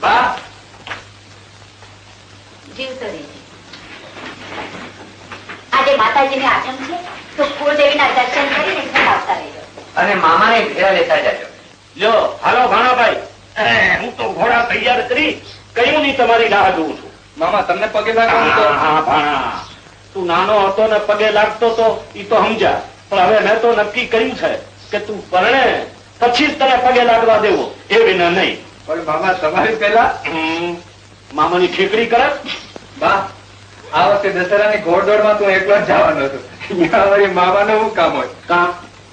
બા જીવતો રહેજે. આજે માતાજીની આઠમ છે તો કુળદેવીના દર્શન કરીને ઘર આવતા રહેજો. અને મામાને ઘેરા લેતા જાજો. લો હાલો ભાણાભાઈ, હું તો ઘોડા તૈયાર કરી કયું નહીં તમારી રાહ જોઉં છું. મામા તમને પગે લાગવાનું તો. હા ભાણા, તું નાનો હતો ને પગે લાગતો તો ઈ તો સમજા, પણ હવે મેં તો નક્કી કર્યું છે કે તું પરણે પછી જ તને પગે લાગવા દેવો, એ વિના નહીં. પણ મામા તમારી પહેલા મામાની ઠેકડી કરે. બા આ વખતે દશેરાની ઘોડદોડમાં તું એકલો જ જવાનો હતો. અમારી મામાનું શું કામ હોય? કાં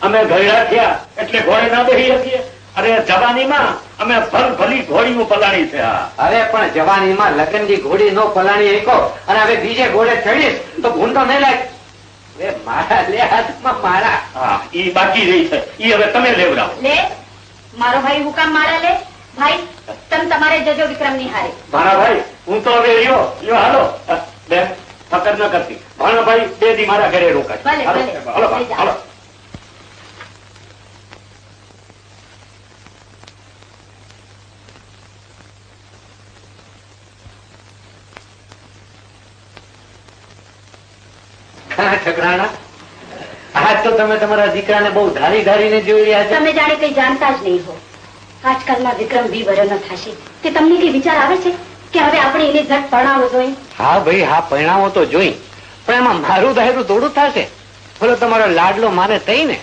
અમે ઘરડા થયા એટલે ઘોડે ના બેસી શકીએ? અરે જવાનીમાં અમે ભલી ઘોડીનું પલાણી છે. અરે પણ જવાનીમાં લગ્નની ઘોડી નો પલાણી એકો અને હવે બીજે ઘોડે ચડીશ તો ભૂંડો નહીં લાગે. મારા લે હાથમાં મારા. હા ઈ બાકી રહી છે, ઈ હવે તમે લેવડાવો. લે મારો ભાઈ હુકામ મારા લે. ભાઈ તમે તમારે જજો વિક્રમ ની હારે. ભાણાભાઈ હું તો હવે લ્યો હાલો બેન ફકર ન કરતી. ભાણાભાઈ 2 દી મારા ઘરે રોકાય. ભલે, હાલો, ભલે. હાલો, લઈ જાઓ. હાલો. ઠકરાણા આજ તો તમે તમારા દીકરાને બહુ ધારી ધારીને જોઈ રહ્યા છો. તમે જાણે કઈ જાણતા જ નહીં હો. આજકાલમાં વિક્રમ 20 વર્ષનો થશે કે તમને કઈ વિચાર આવે છે કે હવે આપણે એને ઝટ પરણાવવો જોઈએ? હા ભાઈ હા પરિણામો તો જોઈ, પણ એમાં મારું ધાયરું થોડું થશે. બોલો તમારો લાડલો માને થઈ ને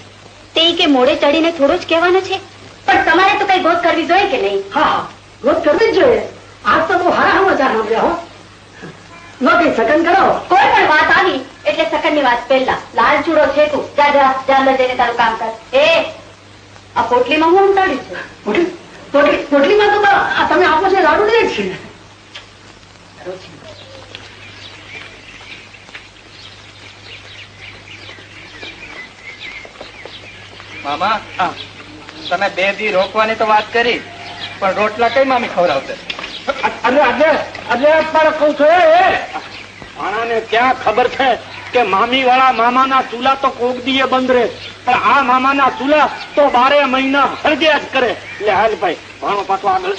તે કે મોડે ચડીને થોડું જ કહેવાનું છે, પણ તમારે તો કઈ ગોત કરવી જોઈએ કે નહીં? હા ગોત કરવી જ જોઈએ. આજ તો બહુ સારા સમાચાર સાંભળ્યા હો. નો કઈ સગન કરાવો. કોઈ પણ વાત આવી એટલે સકન ની વાત પહેલા લાલ ચૂડો છેકું. જા જા અંદર જઈને તારું કામ કર. આ પોટલીમાં હું ઉતાડ્યું છે. પોટલીમાં તો તમે આપો છો લાડુ લે જ છે. મામા તમે 2 દી રોકવાની તો વાત કરી, પણ રોટલા કઈ મામી ખવડાવશે? પણ કઉ છું ભાણાને ક્યાં ખબર છે કે મામી વાળા મામાના ચૂલા તો કોક દીએ બંધ રહે, પણ આ મામાના ચૂલા તો 12 મહિના હરગ્યા જ કરે. એટલે હાલ ભાઈ ભાણો પાછો આગળ.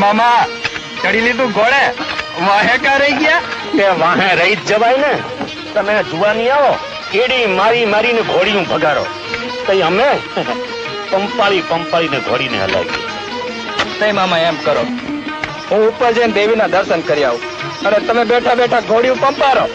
મામા ચડી લીધું ઘોડે, વાહે કા રહી ગયા? કે વાહે રહી જ જવાય ને. તમે જુવાની આવો કેડી મારી મારીને ઘોડીનું ભગાડો, તઈ અમે પંપાળીને ઘોડીને હલાવી. નહીં મામા એમ કરો, હું ઉપર જઈને દેવીના દર્શન કરી આવું અને તમે બેઠા બેઠા ઘોડીયું પંપારો.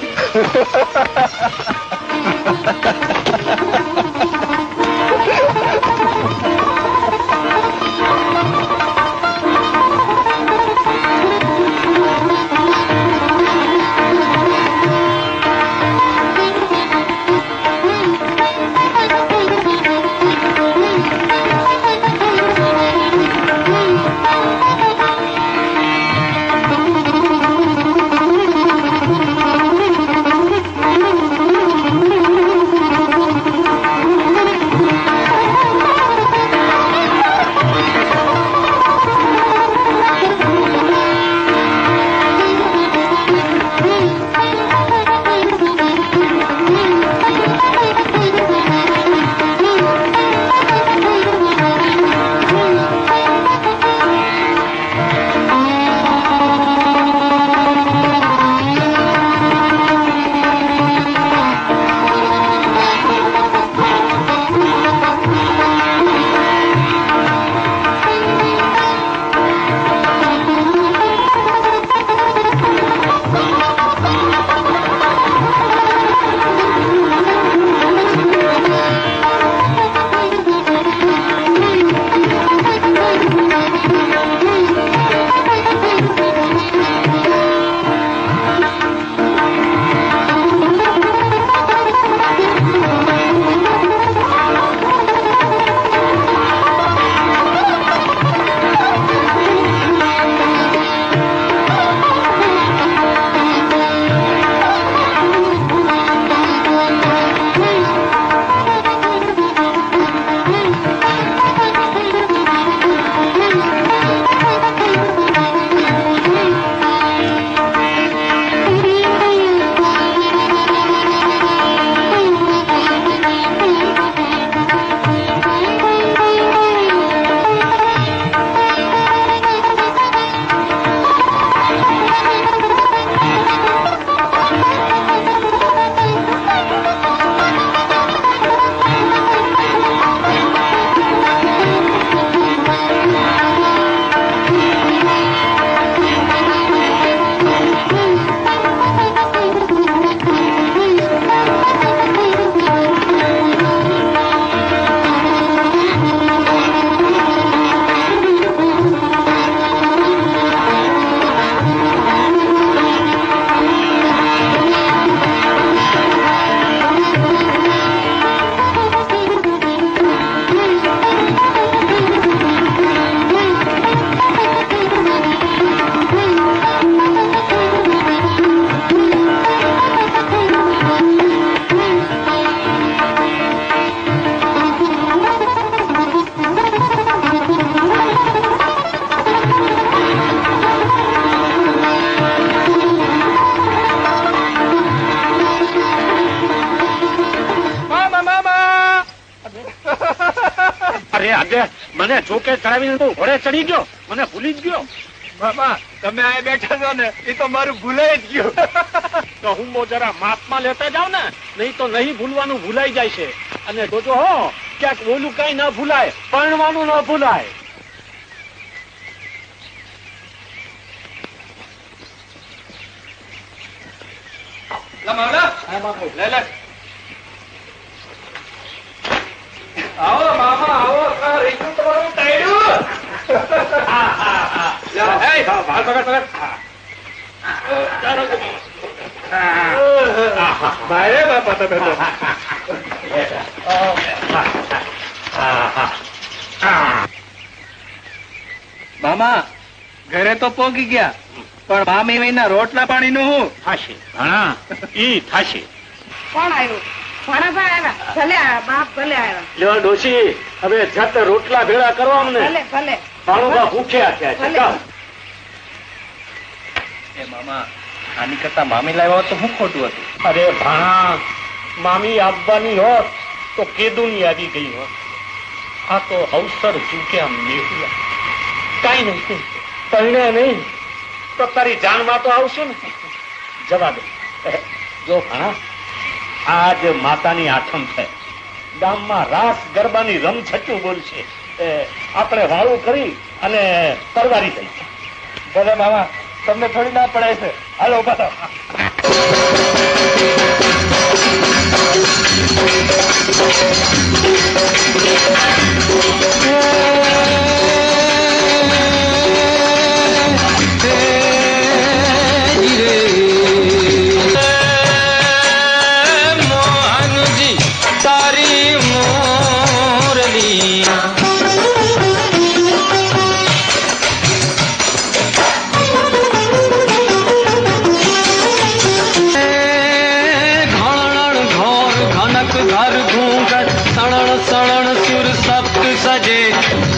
અરે આજે મને ચોકે ચડાવીને તું ઘોડે ચડી ગયો, મને ભૂલી જ ગયો. મામા તમે આ બેઠા છો ને એ તો મારું ભૂલાઈ જ ગયું. તો હું જરા માપમાં લેતા જાવ ને, નહીં તો નહીં ભૂલવાનું ભૂલાઈ જાય છે. અને જોજો હો ક્યાંક ઓલું કઈ ન ભૂલાય, પરણવાનું ન ભૂલાય. આવો મામા આવો, રીતું તમારું ટાયડું. ભાઈ બાપા તમે તો. મામા ઘરે તો પોગી ગયા, પણ મામી મહિના રોટલા પાણી નું હું થશે ઘણા ઈ થશે. કોણ આવ્યું? ભાણાભાઈ આવ્યા. ભલે આવ્યા બાપ, ભલે આવ્યા. લ્યો ડોશી, હવે જત રોટલા ભેળા કરવા અમને. ભલે ભલે ભાણુભા ભૂખ્યા થયા છે. જાઓ. એ મામા આની કરતા મામી લાવ્યા હોત તો શું ખોટું હતું? અરે ભાણા, મામી આવવાની હોત તો કેદુની આવી ગઈ હોત. આ તો અવસર ચૂક્યા મેહુલા. કઈ નહીં, તને નહીં તો તારી જાનમાં તો આવશે ને. જવા દે. જો ભાણા, આજ માતાની આઠમ છે. ગામમાં રાસ ગરબાની રમછટું બોલશે. આપણે વાળું કરી અને તરવારી થઈ. ભલે મામા, તમને થોડી ના પડે છે. હાલો ઉભા થાઓ. મોહનજી તારી મોરલી घर घूंघट सणण सणण सुर सप्त सजे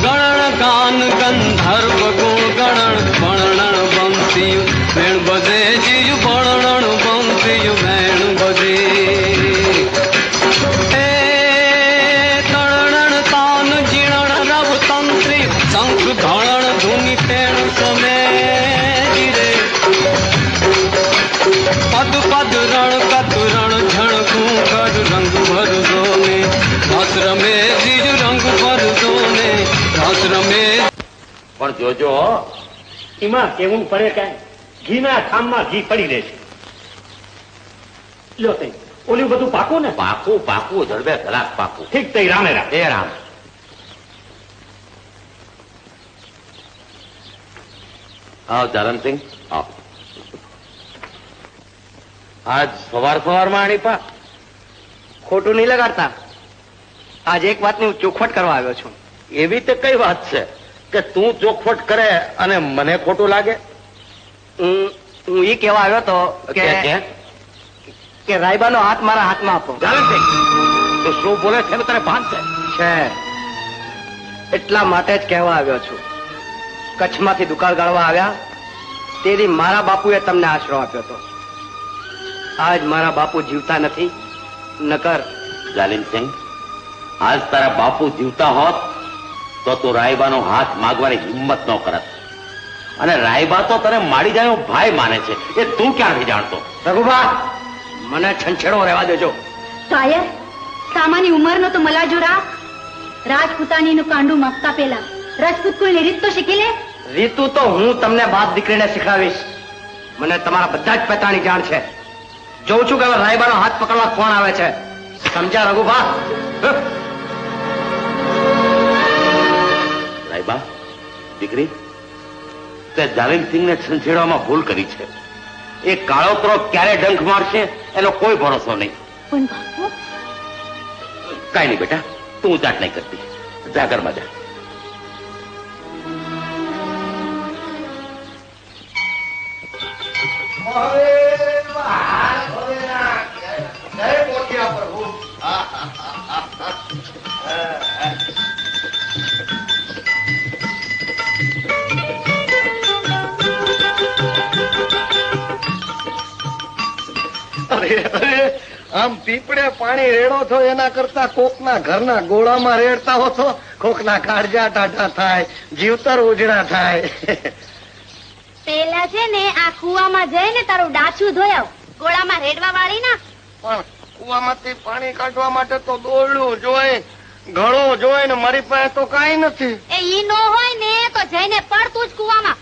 गणन गान गंधर्व गुण गणन वर्णन बंसी वेण बजे जीव वर्णन बंसी वेण बजे तणन तान जीणन रव तंत्री शंख धणन धुनि तेण समय रे पद पद रण कत रण झण घूंघट रंग भर दोने रस रमे जीज रंग भर दोने रस रमे. પણ જોજો એમાં કેવું પડે કાંઈ. ઘીના ખામમાં ઘી પડી રહેશે. લ્યો તઈ ઓલું બધું પાકું ને? પાકું પાકું જડબે કલાક પાકું. ઠીક તઈ રામે રામ. એ રામ. આવ ધરમસિંહ આવ. આજ સવારમાં આણી પા ખોટું નહીં લગાડતા. આજ એક વાતની હું ચોખવટ કરવા આવ્યો છું. એવી તે કઈ વાત છે કે તું ચોખવટ કરે અને મને ખોટું લાગે? હું એ કહેવા આવ્યો તો કે રાયબાનો હાથ મારા હાથમાં આપો. ધરમસિંહ, તું શું બોલે છે? તને ભાન છે? એટલા માટે જ કહેવા આવ્યો છું. કચ્છમાંથી દુકાળ ગાળવા આવ્યા તેથી મારા બાપુએ તમને આશરો આપ્યો હતો. આજ મારા બાપુ જીવતા નથી. નકર જાલિમસિંહ, આજ તારા બાપુ જીવતા હોત તો તું રાયબાનો હાથ માગવાની હિંમત ન કરત. અને રાયબા તો તને માડી જાય એવો ભાઈ માને છે. એ તું ક્યાંથી જાણતો? રઘુભા, મને છંછેડો રહેવા દેજો. શાયર સામાની ઉંમરનો તો મલાજુરા રાજપૂતાણીનું કાંડું માપતા પેલા રાજપૂત કોઈ રીત તો શીખી લે. રીતુ તો હું તમને બાપ દીકરીને શીખવાડીશ. મને તમારા બધા જ પતાની જાણ છે. જોઉં છું કે હવે રાયબાનો હાથ પકડવા કોણ આવે છે. સમજ્યા રઘુભા? રાયબા દીકરી, તે જાલિમસિંહને છંછેડવામાં ભૂલ કરી છે. એ કાળોતરો ક્યારે ડંખ મારશે એનો કોઈ ભરોસો નહીં. પણ બાપુ કઈ નહીં બેટા, તું ઉચાટ નહીં કરતી. જા ઘરમાં જા. આમ પીપળે પાણી રેડો છો એના કરતા કોકના ઘરના ગોળામાં રેડતા હો તો કોકના કાળજા ટાટા થાય, જીવતર ઉજળા થાય. પેલા છે ને આ કુવામાં જઈને તારું ડાચું ધોયાવ, ગોળામાં રેડવા વાળી ના. પણ કુવામાંથી પાણી કાઢવા માટે તો દોરડું જોઈ, ઘડો જોઈ ને મારી પાસે તો કઈ નથી. એ ઈ નો હોય ને તો જઈને પડતું જ કુવામાં.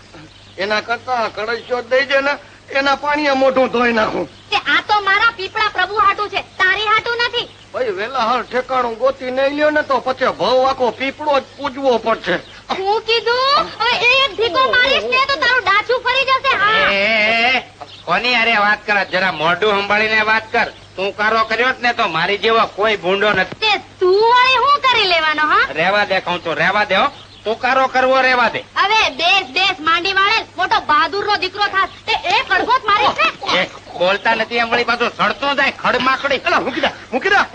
એના કરતા કળશો દઈ દે ને, એના પાણીએ મોઢું ધોઈ નાખું. તે આ તો મારા પીપળા પ્રભુ હાટું છે, તારી હાટું નથી. ભાઈ વેલા હાલ ઠેકાણું ગોતી નહીં લ્યો ને તો પછી ભાવ આખો પીપળો જ પૂજવો પડશે. હું કીધું હવે એક ધીકો મારીશ ને તો તારું ડાચું ફરી જશે. હા કોની અરે વાત કર, જરા મોઢું સંભાળીને વાત કર. તું કારો કર્યો જ ને તો મારી જેવો કોઈ ભૂંડો નથી. તે તું વળી હું કરી લેવાનો? હા રેવા દે કહું તો, રેવા દે હો. તુકારો કરવો રેવા દે. હવે દેશ માંડી વાળે મોટો બહાદુર નો દીકરો થાત તે એક અડગોત મારીશ ને. બોલતા નથી એમ વળી પાછું સડતો જાય ખડમાકડી.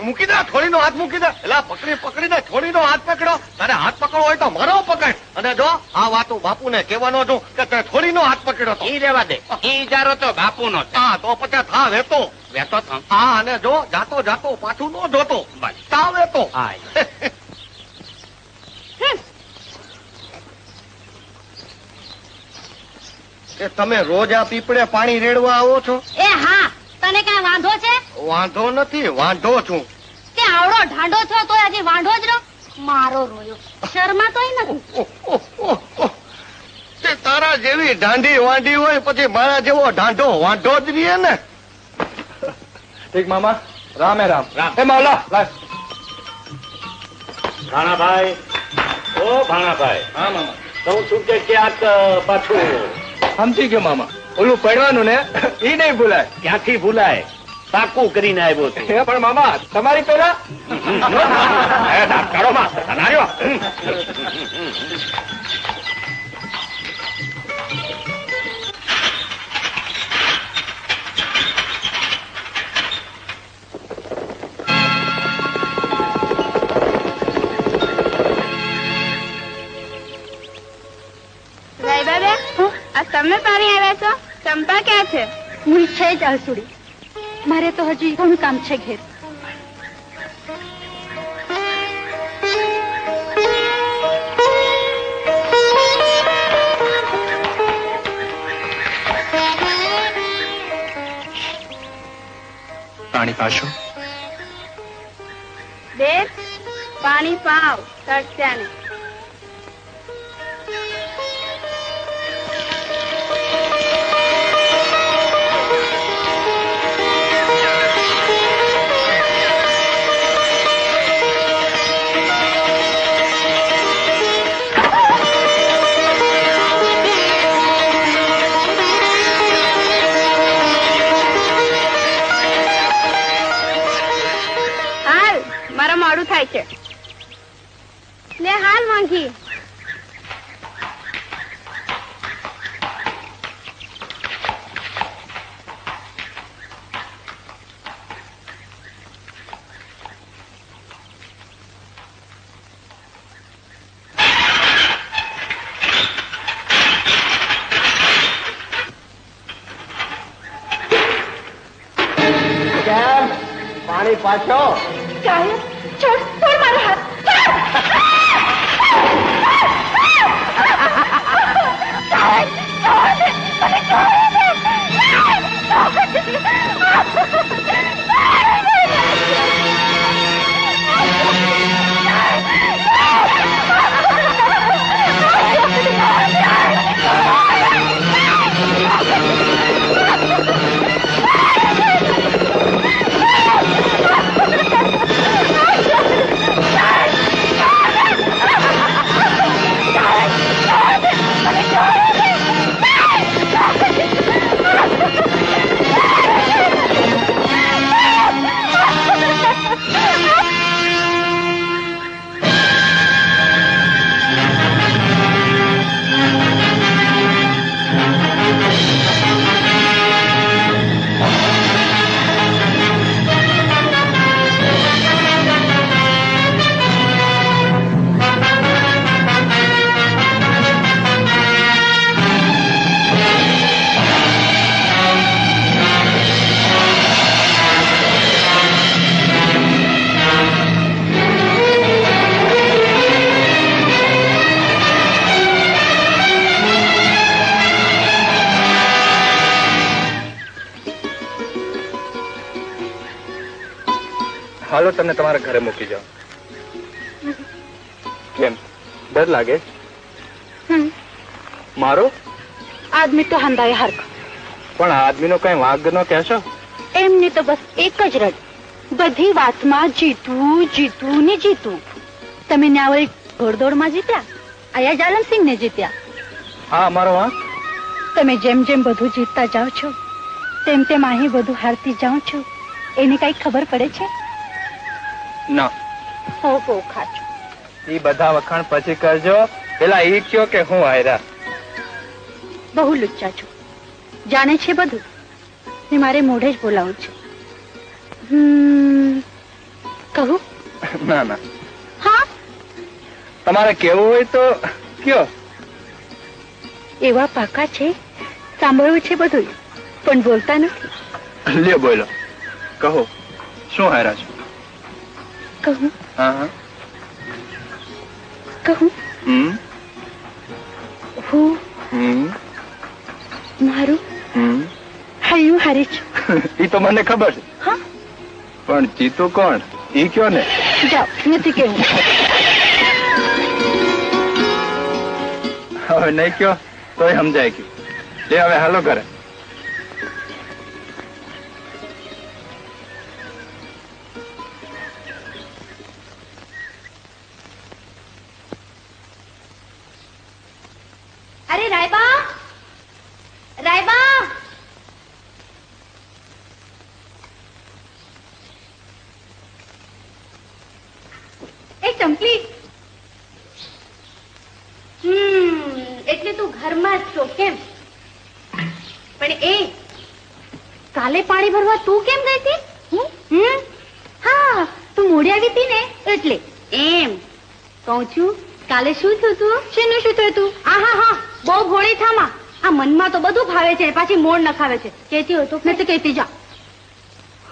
મૂકી દે થોડીનો હાથ મૂકી દે. એલા પકડીને થોડીનો હાથ પકડો. તારે હાથ પકડવો હોય તો મારો પકડ. અને જો આ વાતો બાપુને કહેવાનો છું કે તે થોડીનો હાથ પકડ્યો તો ઈ રેવા દે. ઈ ઇજારો તો બાપુ નો. હા તો પછી થા વેતો વેતો થા. હા અને જો જાતો પાછું નો જોતો થા વેતો. હા કે તમે રોજ આ પીપળે પાણી રેડવા આવો છો? એ હા, તને કઈ વાંધો છે? વાંધો નથી, વાંધો છું. તે આવડો ઢાંડો છો તો હજી વાંઢો જ રહો. મારો રોયો શર્મા તોય નથી. તે તારા જેવી ઢાંડી વાંઢી હોય પછી મારા જેવો ઢાંઢો વાંઢો જ રહીએ ને. ઠીક મામા, રામે રામ. એ માવલા ભાણાભાઈ, ઓ ભાણાભાઈ. હા મામા. કહું છું કે ક્યાંક પાછું સમજી ગયો મામા. ઓલું પડવાનું ને ઈ નહીં ભૂલાય. ક્યાંથી ભૂલાય? પાકું કરીને આવ્યો છું. એ પણ મામા તમારી પેલા કાઢો માં ધનાર્યો. તમે પાણી આવ્યા છો? ચંપા ક્યાં છે? હું છે જ આલસુડી. મારે તો હજી ઘણું કામ છે ઘેર. પાણી પાછું દેખ પાણી પાવ તરસ્યાને. મોડું થાય છે. લે હાલ માંગી. પાણી પાછો. સાહેબ છોડ મારો હાથ. હાલો તમને તમારા ઘરે મૂકી જાઓ. કેમ ડર લાગે? મારો આદમી તો હંધાય હરખ. પણ આદમીનો કઈ વાંક ન કહેશો? એમને તો બસ એક જ રડ, બધી વાતમાં જીતવું જીતવું ને જીતવું. તમે ન્યાવળી ઘોડદોડમાં જીત્યા, આયા જાલમસિંહ ને જીત્યા. હા, અમારો વાંક. તમે જેમ જેમ બધું જીતતા જાઓ છો તેમ તેમ અહીં બધું હારતી જાઓ છો. એની કઈ ખબર પડે છે? ના. હો બહુ ખાચું. એ બધા વખાણ પછી કરજો. પેલા ઈ કયો કે હું હાર્યા. બહુ લુચ્ચા છો, જાણે છે બધું ને મારે મોઢે જ બોલાવું છે. કહું? ના ના, હા, તમારે કેવું હોય તો કયો. એવા પાકા છે, સાંભળવું છે બધું પણ બોલતા નથી. લ્યો બોલો, કહો શું હાર્યા છો? કહું? હા હા. કહું? હું મારું હૈયું હારી છું. ઈ તો મને ખબર છે. હા, પણ જીતું કોણ ઈ કયો ને. જાઓ, નથી કેવું. હવે નહીં કયો તોય સમજાય ગયું. લે હવે હાલો ઘરે. અરે રાયબા, રાયબા, એ ચંપલી. એટલે તું ઘરમાં જ છો કેમ? પણ એ કાલે પાણી ભરવા તું કેમ ગઈ હતી? હા, તું મોડી આવી હતી ને એટલે. એમ કહું છું, કાલે શું થયું તું? શેનું શું થયું તું? હા, બહુ ભોળી થામા. આ મનમાં તો બધું ભાવે છે, પાછી મોડ નખાવે છે. કેતી હોય તો નથી કહેતી જા.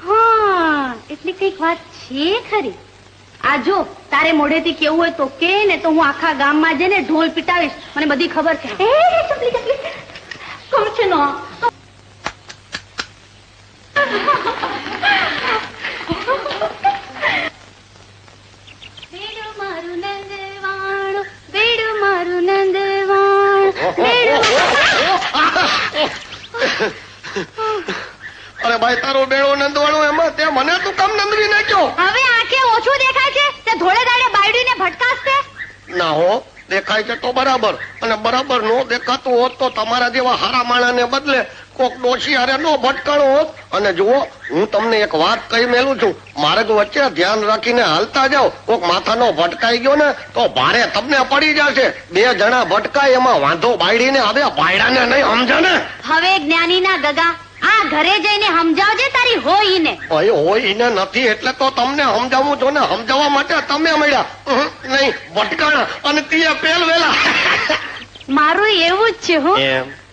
હા, એટલે કઈક વાત છે ખરી. આ જો તારે મોઢેથી કેવું હોય તો કે ને, તો હું આખા ગામમાં જઈને ઢોલ પીટાવીશ. મને બધી ખબર છે. ચપલી ચપલી કોણ છે નો? બેડું મારું નંદવાણું, બેડું મારું નંદવાણું, અરે ભાઈ, તારો બેડો નંદવાણો એમાં તે મને તું કામ નંદવી નાખ્યો? હવે આંખે ઓછું દેખાય છે તે ધોળે દાડે બાયડીને ભટકાશે? ના હો, દેખાય છે તો બરાબર. અને બરાબર નો દેખાતું હોત તો તમારા જેવા હારા માણાને બદલે કોક ડોશી હારે નો ભટકાણો હોત. અને જુઓ, હું તમને એક વાત કહી મેલું છું, માર્ગ વચ્ચે ધ્યાન રાખીને હાલતા જાઓ. કોક માથાનો ભટકાઈ ગયો ને તો ભારે તમને પડી જશે. બે જણા ભટકાય એમાં વાંધો બાયડીને આવે, બાયડાને નહીં, સમજે ને? હવે જ્ઞાનીના ગગા, આ ઘરે જઈને સમજાવજે તારી હોય ને. ભાઈ હોય ને નથી એટલે તો તમને સમજાવું છો ને. સમજાવવા માટે તમે મળ્યા નહીં, ભટકાણા અને તીએ પેલ વેલા. મારું એવું જ છે.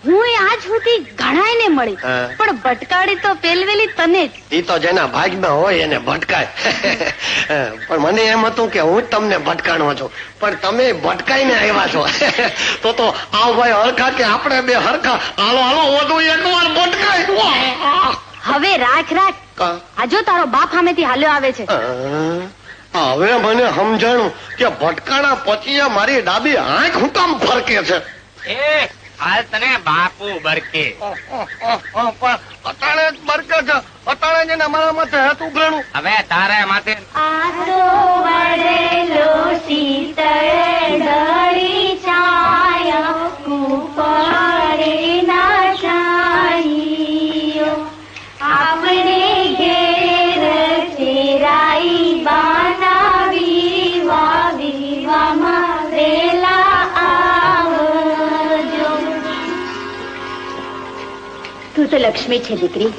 હું આજ સુધી ઘણાયને મળી, હા. પણ ભટકાડી તો પેલવેલી તને જ. ઈ તો જેના ભાગમાં હોય એને ભટકાય. પણ મને એમ હતું કે હું જ તમને ભટકાણો છું, પણ તમે ભટકાઈને આવ્યા છો. તો આવ ભાઈ હરખા કે આપણે બે હરખા. હાલો હાલો વધુ એકવાર ભટકાય. હવે રાખ રાખ. આજો તારો બાપ સામેથી હાલ્યો આવે છે. હવે મને સમજાણું કે ભટકાણા પછી મારી ડાબી આંખ હું કામ ફરકે છે. હાલ તને બાપુ બરકે. પણ અટાણે જ બરકે છે. અટાણે જ ને મારા માથે હાથ ઉઘરાણું. હવે તારે માથે આસો વડેલો શીતળ દળી છાયા, કુપાડે ના છાયો. આપણે ઘેર ચેરાઈ બાના વિવા, વિવામાં વેલા આવજો. તું તો લક્ષ્મી છે દીકરી.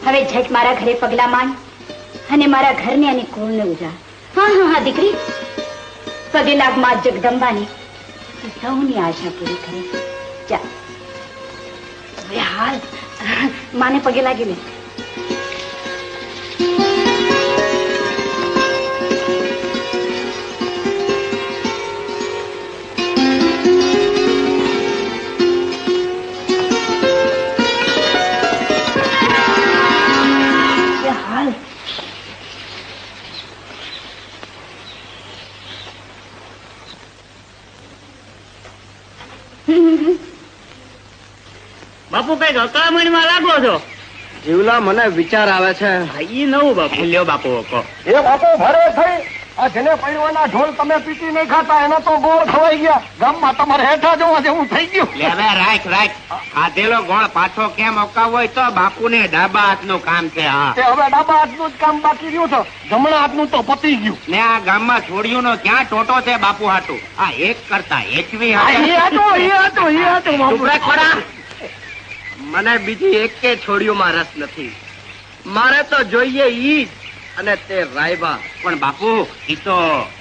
હવે ઝટ મારા ઘરે પગલા માંડ અને મારા ઘરને અને કુળને ઉજાડ. હા દીકરી, પગે લાગ માં જગદંબાની, સૌની આશા પૂરી કરે. જા હવે હાલ માને પગે લાગી લે. બાપુ કઈક અકળામણીમાં લાગો છો. જીવલા મને વિચાર આવે છે. ઈ નવું બાપુ. લ્યો બાપુ કહો. એ બાપુ ભરે થઈ આ જેને પૈણવાના ઢોલ તમે પીટી નહીં ખાતા એના તો ગોળ ખવાઈ ગયા. ગામમાં તમારે હેઠા જોવા જેવું થઈ ગયું. લે હવે રાખ ખાધેલો ગોળ પાછો કેમ ઓકાવો હોય તો બાપુને ડાબા હાથનું કામ છે. હા તે હવે ડાબા હાથનું જ કામ બાકી રહ્યું છે, જમણા હાથનું તો પતી ગયું. ને આ ગામમાં છોડ્યુંનો ક્યાં ટોટો છે બાપુ હાટુ? આ એક કરતા એકવી મને બીજી એકે છોડીઓમાં રસ નથી. મારે તો જોઈએ ઈ જ, અને તે રાયબા. પણ બાપુ ઈ તો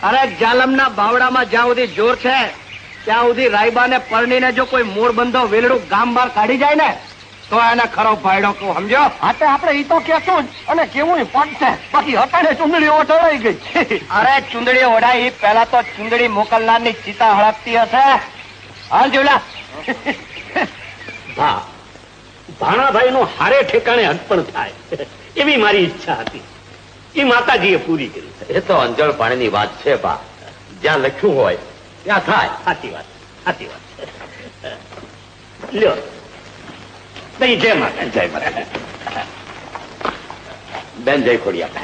અરે જાલમના બાવડામાં જ્યાં સુધી જોર છે ત્યાં સુધી રાયબાને પરણીને જો કોઈ મૂળ બંધો વેલડું ગામ બહાર કાઢી જાય ને તો એને ખરો ફાયદો કહું, સમજો? હાથે આપણે ઈ તો કેશું જ, અને કેવું પડશે. બાકી હટાડે ચૂંદડીઓ ચડાઈ ગઈ. અરે ચુંદડી ઓઢાઈ પહેલા તો ચુંદડી મોકલનારની ચિતા હળકતી હશે. હાલ જોલા. હા, ભાણાભાઈ નું હારે ઠેકાણે અર્પણ થાય એવી મારી ઈચ્છા હતી. એ માતાજીએ પૂરી કરી. એ તો અંજળ પાણીની વાત છે બા. જ્યાં લખ્યું હોય ત્યાં થાય. સાચી વાત, સાચી વાત. લ્યો નહીં, જય માતા. જય માતા. બેન જય ખોડિયા.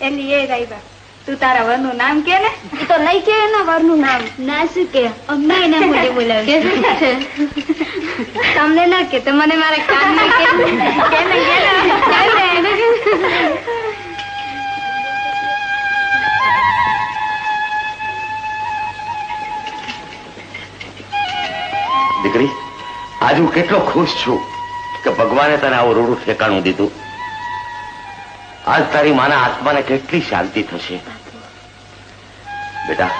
એલી એ રાયબા, તું તારા વરનું નામ કે ને? એ તો નહીં કે એના વરનું નામ. ના શું કે અમને એના મોઢે બોલાવે. તમને ના કે તો મને મારા કાનમાં કે દીકરી, આજ હું કેટલો ખુશ છું કે ભગવાને તને આવું રૂડું ઠેકાણું દીધું. આજ તારી માના આત્માને કેટલી શાંતિ થશે. બેટા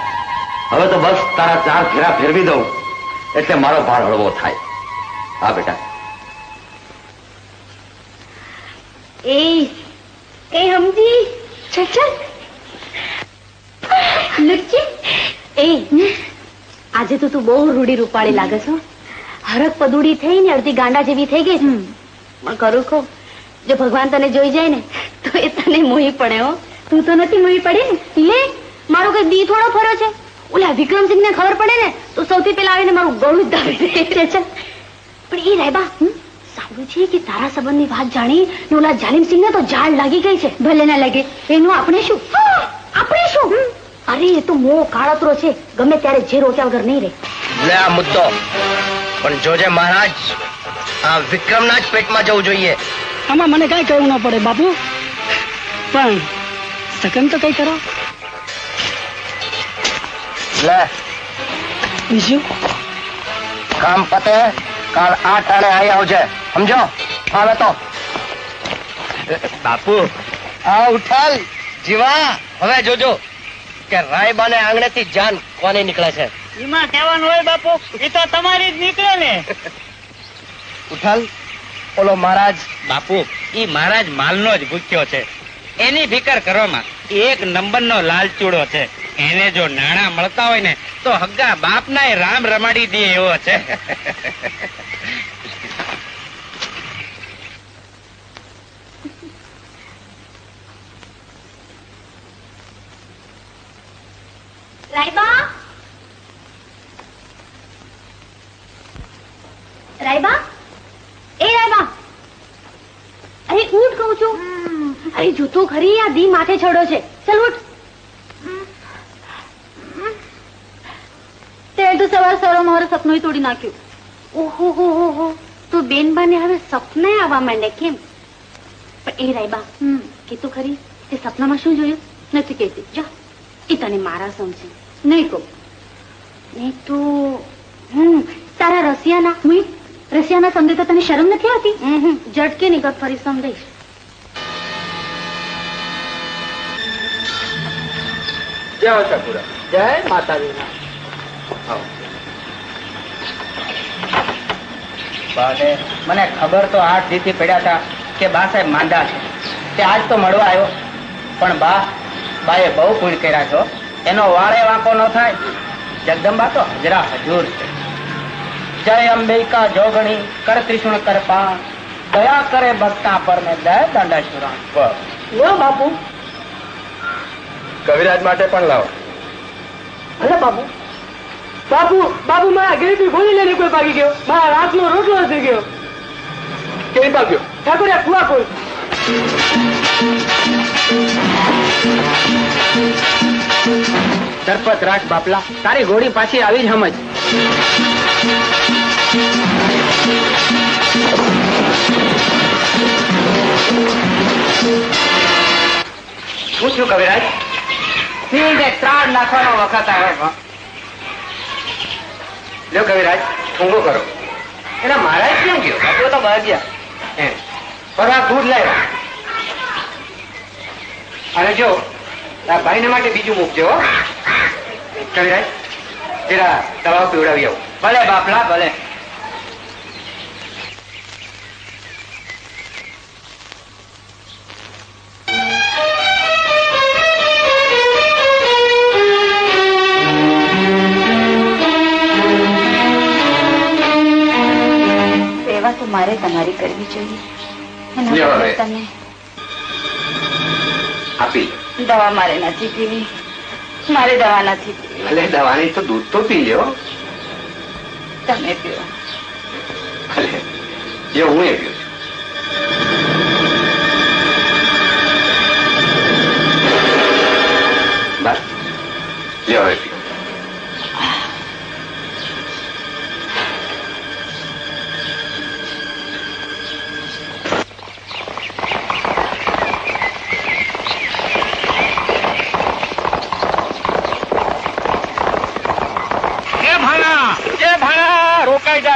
હવે તો બસ તારા 4 ફેરા ફેરવી દઉં એટલે મારો ભાર હળવો થાય. હા બેટા. એ સમજી ચલ લુચ્ચી. એ આજે તો તું બહુ રૂડી રૂપાળી લાગે છો. હરક પદુડી થઈ ને અડધી ગાંડા જેવી થઈ ગઈ. પણ કરું કહું, જો ભગવાન તને જોઈ જાય ને તો એ તને મોહી પડે. હો, તું તો નથી મોહી પડી ને. લે, મારો કઈ દી થોડો ફરો છે. ઓલા વિક્રમસિંહ ને ખબર પડે ને તો સૌથી પેલા આવીને મારું ગળું જ દાબી દે. પણ એ રાયબા, સાંભળ્યું છે કે તારા સંબંધની વાત જાણી ને ઓલા જાલિમસિંહ ને તો ઝાડ લાગી ગઈ છે. ભલે ના લાગે, એનું આપણે શું? આપણે શું? અરે એ તો મોહ કાળતરો છે, ગમે ત્યારે જે રોક્યા વગર નહીં રહે. લે આ મુદ્દો પણ જોજે મહારાજ, આ વિક્રમના જ પેટમાં જવું જોઈએ. આમાં મને કઈ કહેવું ન પડે બાપુ, પણ સકન તો કઈ કરો. લે બીજું કામ પતે કાલ 8 આણે અહીં આવજે, સમજો? આવે તો બાપુ આ ઉઠાલ જીવા. હવે જોજો કે રાયબાને આંગણેથી જાન કોની નીકળે છે. એમાં કહેવાનું હોય બાપુ, એ તો તમારી જ નીકળે ને. ઉઠાલ ઓલો મહારાજ. બાપુ ઈ મહારાજ માલનો જ ભૂખ્યો છે. એની ફિકર કરવામાં 1 નંબરનો લાલચૂડો છે. એને જો નાણાં મળતા હોય ને તો હગ્ગા બાપના રામ રમાડી દે એવો છે. રાયબા, રાયબા, એ રાયબા, અરે ઉઠ કહું છું. અરે જૂતો ખરી, આ દી માથે ચડો છે. ચલ ઉઠ. તે તો સવાર સવારમાં મારું સપનું તોડી નાખ્યું. ઓહો હો હો હો, તો બેનબાને હવે સપને આવવા માંડે કેમ? પણ એ રાયબા, કીધું ખરી તે સપનામાં શું જોયું? નથી કહેતી, જા. એ તને મારા સમજે નહીં કહું. નહીં તો તારા રશિયાના સમજે તો તને શરમ નથી આવતી? ઝટકે નીકળ, ફરી સમજાઈશ. જય સકુરા. જય માતાજી. મને ખબર તો 8 દીથી પડ્યા હતા કે બા સાહેબ માંદા છે. તે આજ તો મળવા આવ્યો. પણ બાએ બહુ પુણ્ય કર્યા છો. એનો વાળે વાંકો ન થાય. જગદંબા તો હજરા હજૂર છે. જય અંબિકા જોગણી કર ત્રિશુણ કર પાણ, દયા કરે ભક્તા પર ને દય દંડાશુરાણ. લો બાપુ, કવિરાજ માટે પણ લાવો. અરે બાપુ બાપુ બાપુ મારા ગરીબી ગોળી લઈને કોઈ ભાગી ગયો, મારા રાતનો રોટલો થઈ ગયો. કેવી ભાગ્યો? ઠાકોરિયા કુવા કોઈ. સરપત રાખ બાપલા, તારી ઘોડી પાછી આવી જ સમજ. શું થયું કવિરાજ? સીધે ત્રાડ નાખવાનો વખત આવે. લ્યો કવિરાજ, ઊંઘો કરો. એના મહારાજ ક્યાં ગયો? બાપુ તો બહાર ગયા. પરવા દૂધ લાવ્યા. અને જો ભાઈને માટે બીજું મૂકજો. કવિરાજ જરા દવા પીવડાવી આવું. ભલે બાપલા ભલે. સેવા તો મારે તમારી કરવી જોઈએ. તમે આપી દવા મારે નથી પીવી, મારે દવા નથી પીવી. ભલે દવાની તો દૂધ તો પી લ્યો. તમે પીઓ. ભલે જો હું એ પીઉં છું. બસ લ્યો હવે પીઓ.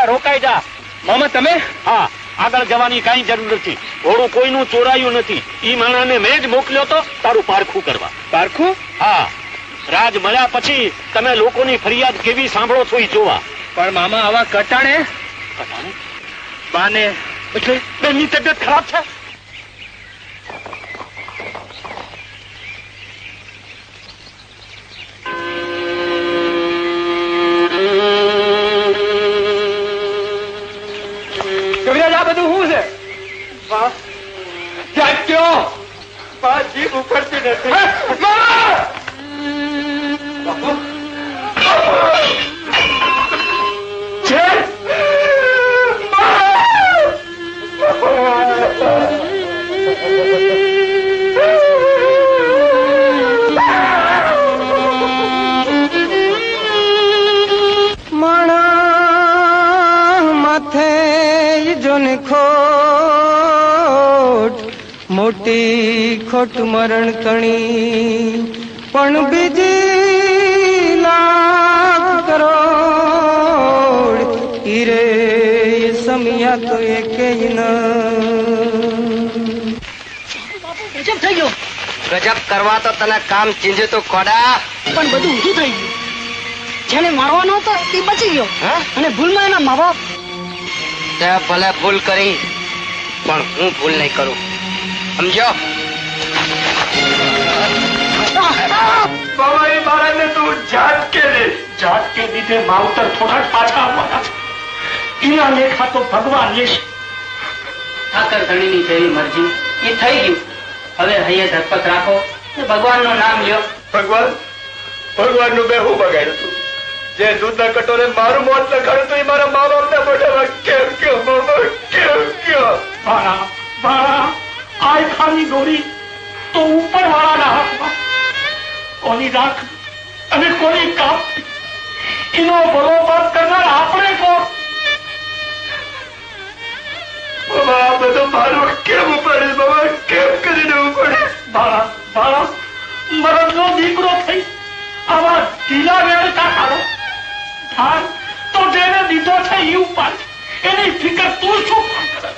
રોકાઈ જા. મામા તમે? હા, આગળ જવાની કઈ જરૂર નથી. ઘોડું કોઈનું ચોરાયું નથી. ઈ માણાને મેં જ મોકલ્યો તો તારું પારખું કરવા. પારખું? હા. રાજ મળ્યા પછી તમે લોકોની ફરિયાદ કેવી સાંભળો છો ઈ જોવા. પણ મામા આવા કટાણે બાને એટલે બેનની તબિયત ખરાબ છે. કવિરાજ આ બધું શું છે? જાગ્યો જીભ ઉપડતી નથી. મોટી ખોટ મરણ કણી પણ બીજી લાખ કરોડ હીરે સમિયા તો એકેય ન. ગજબ થઈ ગયો. ગજબ કરવા તો તને કામ ચીંજે તો ખોડા. પણ બધું ઊંધું થઈ ગયું. જેને મારવાનો હતો એ બચી ગયો. અને ભૂલમાં એના મા બાપ. તે ભલે ભૂલ કરી પણ હું ભૂલ નહીં કરું, સમજો? બાબાએ મારાને તું ઝાટકે દીધે માવતર થોડા પાછા આવવાના છે. એના લેખા તો ભગવાન લેશે. ઠાકર ધણીની જેવી મરજી એ થઈ ગયું. હવે હૈયે ધરપત રાખો, ભગવાનનું નામ લ્યો. ભગવાનનું બે હું બગાડ્યું તું. જે દૂધના કટોરે મારું મોત લખાડ્યું તું એ મારા મા બાપના મોઢામાં કેમ ગયો મામા, કેમ ગયો? ભાણા આ ખાની દોરી તો ઉપર વાળાના હાથમાં. કોની રાખ અને કોની કાપ એનો ભલો પાપ કરનાર આપણે કોણ? બાબા આ બધું મારું કેમ પડે? બાબા કેમ કરીને પડે? ભાણા મરદનો દીકરો થઈ આવા ઢીલા વેડકા ખાડો. ભાર તો જેને દીધો છે એ ઉપાડ. એની ફિકર તું શું કરે?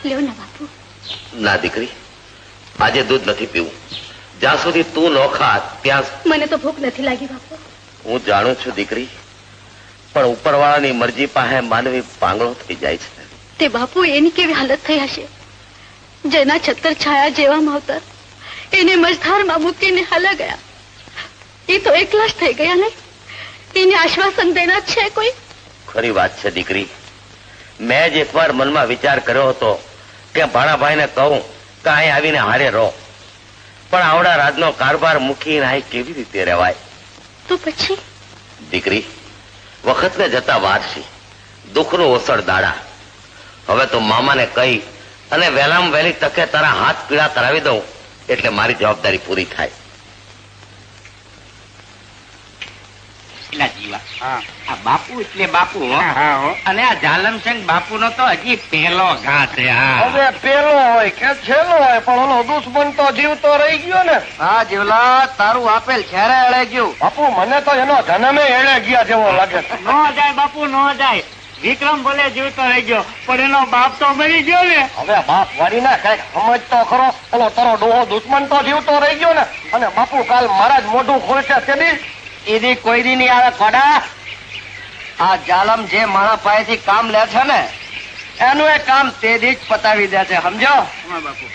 લ્યો ને બાપુ. ના દીકરી, આજે દૂધ નથી પીવું. જ્યાં સુધી તું ન ખા ત્યાં મને તો ભૂખ નથી લાગી બાપુ. હું જાણું છું દીકરી, પણ ઉપરવાળાની મરજી પાસે માનવી પાંગળો થઈ જાય છે. તે બાપુ એની કેવી હાલત થઈ હશે. જેના છત્તર છાયા જેવા માવતર એને મજધારમાં મૂકીને હાલા ગયા. એ તો એકલા જ થઈ ગયા ને. એને આશ્વાસન દેનાર છે કોઈ? ખરી વાત છે દીકરી. મેં જ એકવાર મનમાં વિચાર કર્યો હતો કે ભાણાભાઈને કહું કે અહીં આવીને હારે રહો, પણ આવડા રાજનો કારભાર મૂકીને અહીં કેવી રીતે રહેવાય? તો પછી દીકરી, વખતને જતા વાર છે, દુઃખનું ઓસડ દાડા. હવે તો મામાને કહી અને વહેલામાં વહેલી તકે તારા હાથ પીળા કરાવી દઉં એટલે મારી જવાબદારી પૂરી થાય. આ બાપુ એટલે બાપુ અને આ જાલમસિંહ બાપુ નો તો હજી પહેલો ઘા છે. હવે પેલો હોય કે છેલ્લો હોય, પણ ઓલો દુશ્મન તો જીવતો રહી ગયો ને. હા જીવલા, તારું આપેલ છેરે એળે ગયું. બાપુ મને તો એનો જન્મે એળે ગયા જેવો લાગે છે. નો જાય બાપુ, નો જાય. વિક્રમ ભલે જીવતો રહી ગયો, પણ એનો બાપ તો મરી ગયો ને. હવે બાપ વાળી ના કઈક સમજ તો ખરો. ઓલો તારો ડોહો દુશ્મન તો જીવતો રહી ગયો ને. અને બાપુ કાલ મારા જ મોઢું ખોલશે તેદી ઈદી કોઈ દી નહીં આવે ખોડા. આ જાલમ જે માણા પાસેથી કામ લે છે ને એનું એ કામ તેદી જ પતાવી દે છે, સમજો?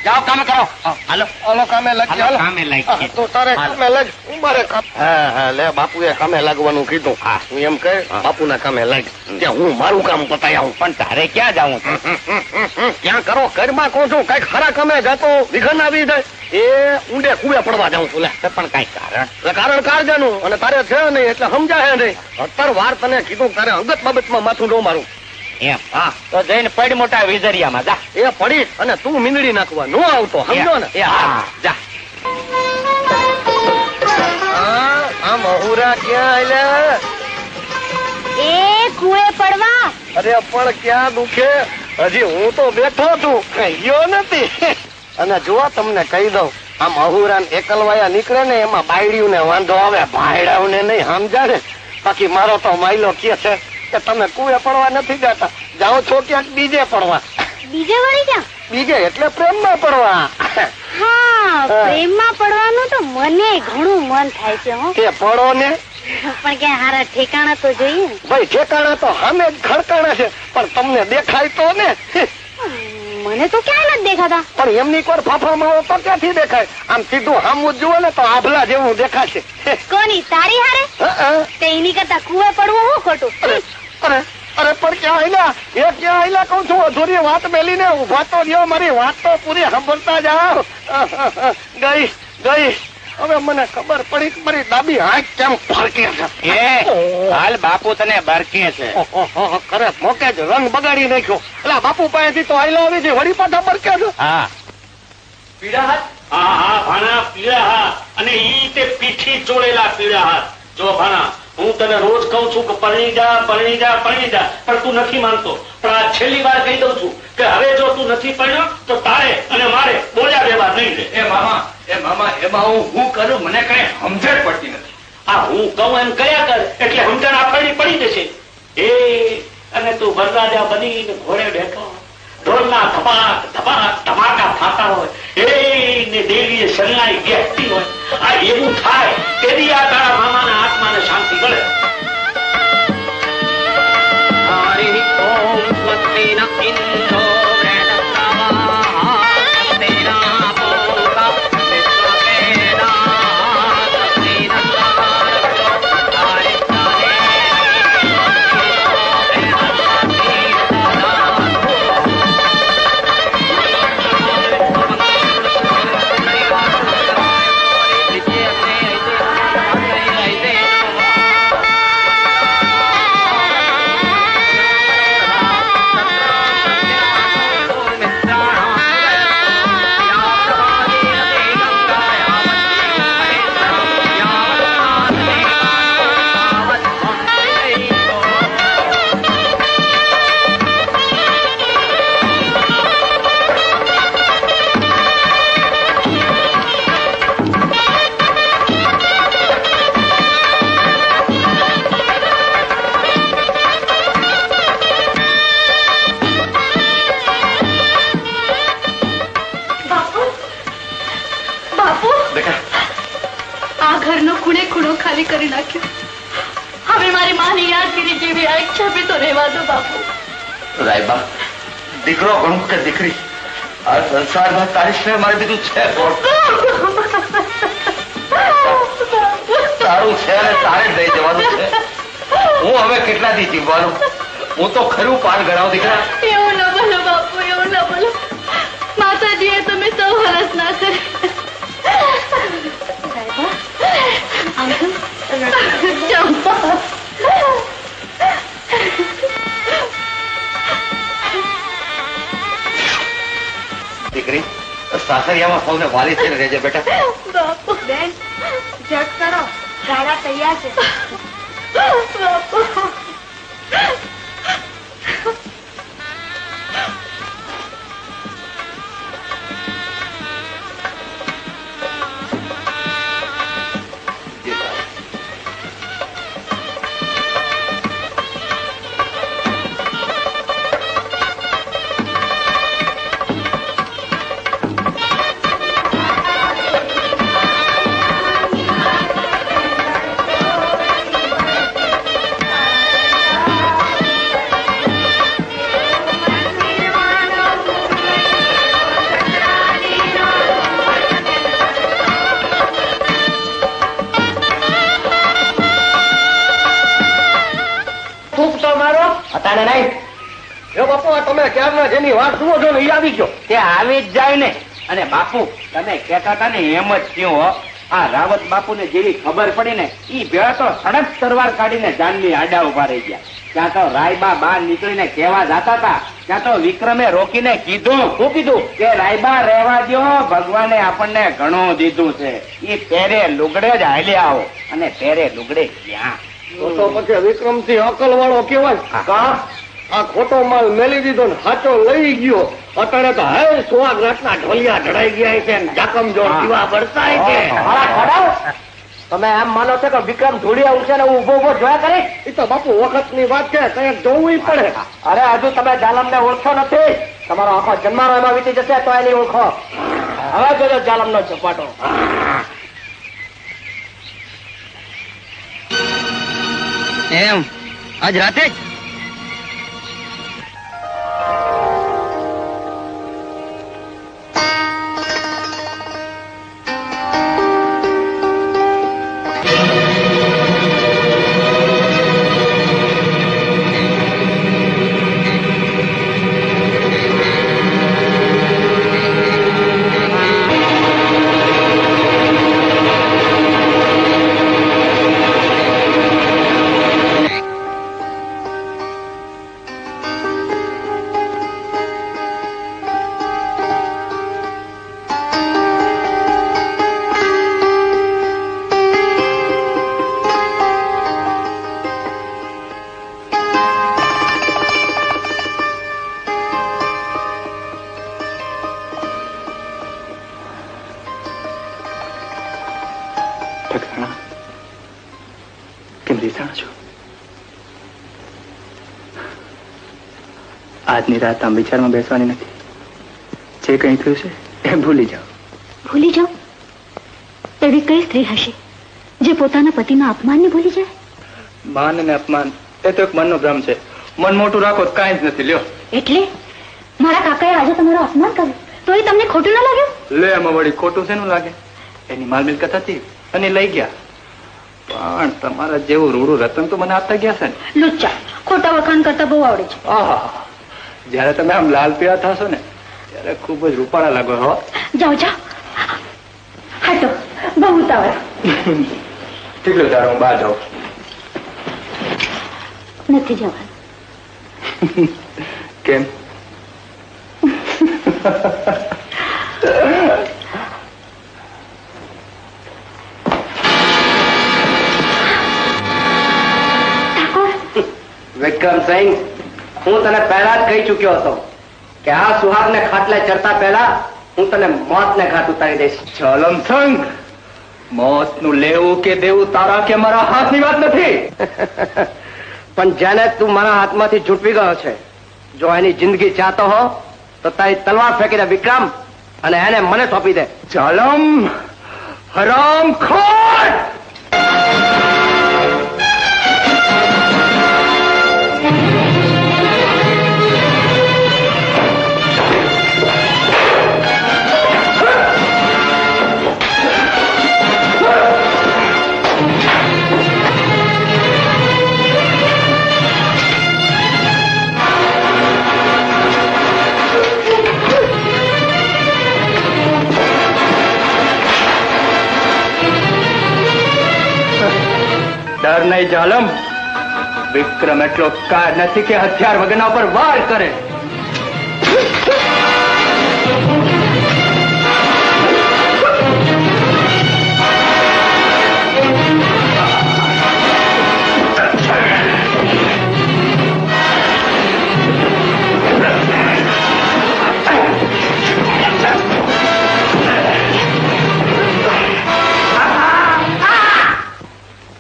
જાઓ કામ કરો. હાલો ઓલો કામે લાગી. હાલો કામે લાગી. તો તારે કામે લાગ, હું મારે કામ. હા લે, બાપુએ કામે લાગવાનું કીધું. હું એમ કહે બાપુના કામે લાગ, ત્યાં હું મારું કામ પતાવી આવું. પણ તારે ક્યાં જવું છે? ક્યાં કરો, ઘરમાં કહું છું. કઈક ખરા કામે જતો વિઘન આવી જાય એ ઊંડે કુવે પડવા જાઉં છું. લે પણ કઈ કારણ? કારણ કાળજાનું, અને તારે છે નહીં એટલે સમજાય નહીં. અત્યાર વાર તને કીધું તારે અંગત બાબતમાં માથું ન મારું. એમ? હા, તો જઈને પડ મોટા વિજરિયામાં જા. એ પડી અને તું મીંદડી નાખવા નો આવતો, સમજો ને? હા, જા. આ મહુરા ક્યાં આયલા? એ કુએ પડવા. અરે પણ ક્યાં દુખે? હજી હું તો બેઠો છું, કહીયો નથી. અને જો તમને કહી દઉં, આ મહુરાન એકલવાયા નીકળે ને એમાં બાયડીયું ને વાંધો આવે, ભાયડાઓને નહીં, સમજા ને? બાકી મારો તો માયલો કે છે કે તમે કુએ પડવા નથી જતા, જાઓ છો ક્યાંક બીજે પડવા. બીજે વળી ક્યાં? બીજે એટલે પ્રેમમાં પડવા. હા, પ્રેમમાં પડવાનું તો મને ઘણું મન થાય છે હો. તે પડો ને પણ ક્યાં હારા ઠેકાણા તો જોઈએ ને. ભાઈ, ઠેકાણા તો સામે જ ખડકાણા છે, પણ તમને દેખાય તો ને. મને તો ક્યાંય નથી દેખાતા. પણ એમની કોર ફાફામાં આવો તો ક્યાંથી દેખાય? આમ સીધું સામું જુઓ ને તો આભલા જેવું દેખાશે. કોની? તારી હારે? તે એની કરતા કુવે પડવું હું ખોટું? અરે અરે પણ ક્યાં આયલા? એ ક્યાં આયલા કહું છું? અધૂરી વાત મેલીને ઉભા તો રહ્યો, મારી વાત તો પૂરી સાંભળતા જાઓ. ગઈ ગઈ હવે મને ખબર પડી કે મારી ડાબી હાથ કેમ ફરકે છે. એ હાલ બાપુ તને બરકે છે. ખરે મોકે જ રંગ બગાડી નાખ્યો. એટલે બાપુ પાસેથી તો આયલા આવી છે, વળી પાછા બરકે છે. હા, પીળા હાથ? હા હા ભાણા, પીળા હાથ. અને ઈ તે પીઠી ચોળેલા પીળા હાથ. જો ભાણા, હું તને રોજ કઉ છું કે પરણી જા, પરણી જા, પરણી જા, પણ તું નથી માનતો. પણ આ છેલ્લી વાર કહી દઉં છું કે હવે જો તું નથી પરણ્યો તો તારે અને મારે બોલ્યા વ્યવહાર નહીં રહે. એ મામા એમાં હું કરું, મને કઈ સમજણ પડતી નથી. આ હું કહું એમ કર્યા કર એટલે સમજણ આફડી પડી જશે. એ અને તું વરરાજા બનીને ઘોડે બેઠો, ઢોલના ધપાક ધપાક ધમાકા થાતા હોય, એ ને દેવીએ શરણાઈ ગેટતી હોય, આ એવું થાય તેથી આ તારા મામાના આત્માને શાંતિ મળે. હરિ ઓમ સ્વસ્તિન ઇન્દ્રો વૃણસ્રવાહ સ્વસ્તિના પૂષા વિશ્વવેદાः સ્વસ્તિન ખાલી કરી નાખ્યો. હવે મારી માની યાદગીરી જેવી આ ઈચ્છા બી તો રહેવા દો બાપુ. રાયબા, દીકરો ગણું કે દીકરી, આ સંસારમાં તારી સિવાય મારે બીજું છે કોણ? તારું છે અને તારે જ લઈ જવાનું છે. હું હવે કેટલા દી જીવવાનું? હું તો ખરું પાન ગણાવ દીકરા. એવું ન બોલો બાપુ, એવું ન બોલો. હરસ ના કરે. આમ તો ચંપા. દીકરી સાસરિયામાં સૌને વાલી થઈને રહેજે બેટા. બાપુ બેન જટ કરો, ગાડા તૈયાર છે. બાપુ અતાણે નહીં. એ બાપુ આ તમે ક્યારના જેની વાત સુવો છો ને એ આવી ગયો. તે આવી જ જાય ને. અને બાપુ તમે કહેતા હતા ને એમ જ થયું હો. આ રાવત બાપુ ને જેવી ખબર પડી ને ઈ ભેળા તો સડક તરવાર કાઢીને જાનની આડા ઉભા રહી ગયા. ત્યાં તો રાયબા બહાર નીકળીને કહેવા જતા હતા, ત્યાં તો વિક્રમે રોકીને કીધું. શું કીધું? કે રાયબા રહેવા દો, ભગવાને આપણને ઘણું દીધું છે. ઈ પેરે લુગડે જ હાલ્યા આવો. અને પેરે લુગડે ક્યાં? તો પછી વિક્રમસિંહ અકલ વાળો કેવાય. કા આ ખોટો માલ મેલી દીધો ને સાચો લઈ ગયો. અત્યારે તો હે સુહાગ રાતના ઢોલિયા ઢળાઈ ગયા છે ને જાકમ જોડ દીવા બરસાય છે. તમે એમ માનો છો કે વિક્રમ ધૂળિયા ઉઠશે ને ઉભો ઉભો જોયા કરે? એ તો બાપુ વખત ની વાત છે, કઈક જોવું પડે. અરે હજુ તમે જાલમ ને ઓળખો નથી. તમારો આખો જન્મારો એમાં વીતી જશે તો એની ઓળખો. હવે જોજો જાલમ નો ચપાટો. એમ આજ રાતે જ આજની રાત આમ વિચારમાં બેસવાની નથી. જે કંઈ થયું છે એ ભૂલી જાઓ. ભૂલી જાઓ? એવી કઈ સ્ત્રી હશે જે પોતાના પતિના અપમાનને ભૂલી જાય? માન અને અપમાન એ તો એક મનનો ભ્રમ છે. મન મોટું રાખો તો કાંઈ જ નથી. લ્યો. એટલે મારા કાકાએ આજે તમારું અપમાન કર્યું તો એ તમને ખોટું ના લાગ્યું? લે આમાં વળી ખોટું શેનું લાગે? એની માલ મિલકત હતી અને લઈ ગયા. પણ તમારા જેવું રૂડું રતન તો મને આપતા ગયા છે ને. લુચ્ચા, ખોટા વખાણ કરતા બહુ આવડે છે. આહા, જયારે તમે આમ લાલ પીળા થશો ને ત્યારે ખૂબ જ રૂપાળા લાગો. હો જાઓ જાઓ, હાટો, બહુ ઉતાવળ. ઠીક છે, તારો હું બહાર જાઉં. નથી જવાનું. કેમ? વિક્રમસિંહ, હું તને પહેલા જ કહી ચુક્યો હતો કે આ સુહાગને ખાટલે ચડતા પહેલા હું તને મોતને ઘાટ ઉતારી દઈશ. ચલમસંગ, મોતનું લેવું કે દેવું તારા કે મારા હાથની વાત નથી. પણ જેને તું મારા હાથમાંથી છૂટવી ગયો છે, જો એની જિંદગી ચાહતો હો તો તારી તલવાર ફેંકી દે વિક્રમ, અને એને મને સોંપી દે. ચલમ હરામખોર! એ જાલમ, વિક્રમ એટલો કાર નથી કે હથિયાર વગરના ઉપર વાર કરે.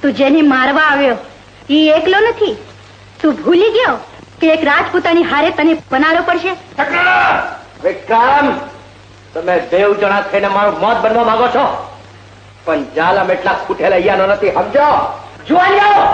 તું જેને મારવા આવ્યો એ એકલો નથી. તું ભૂલી ગયો કે એક રાજપૂતાની હારે તને બનાવવો પડશે. વિક્રમ, તમે બેવ જણા થઈને મારું મોત બનવા માંગો છો, પણ જાલમ એટલા ખૂટેલા યાનો નથી, સમજો. જોઈ આવો.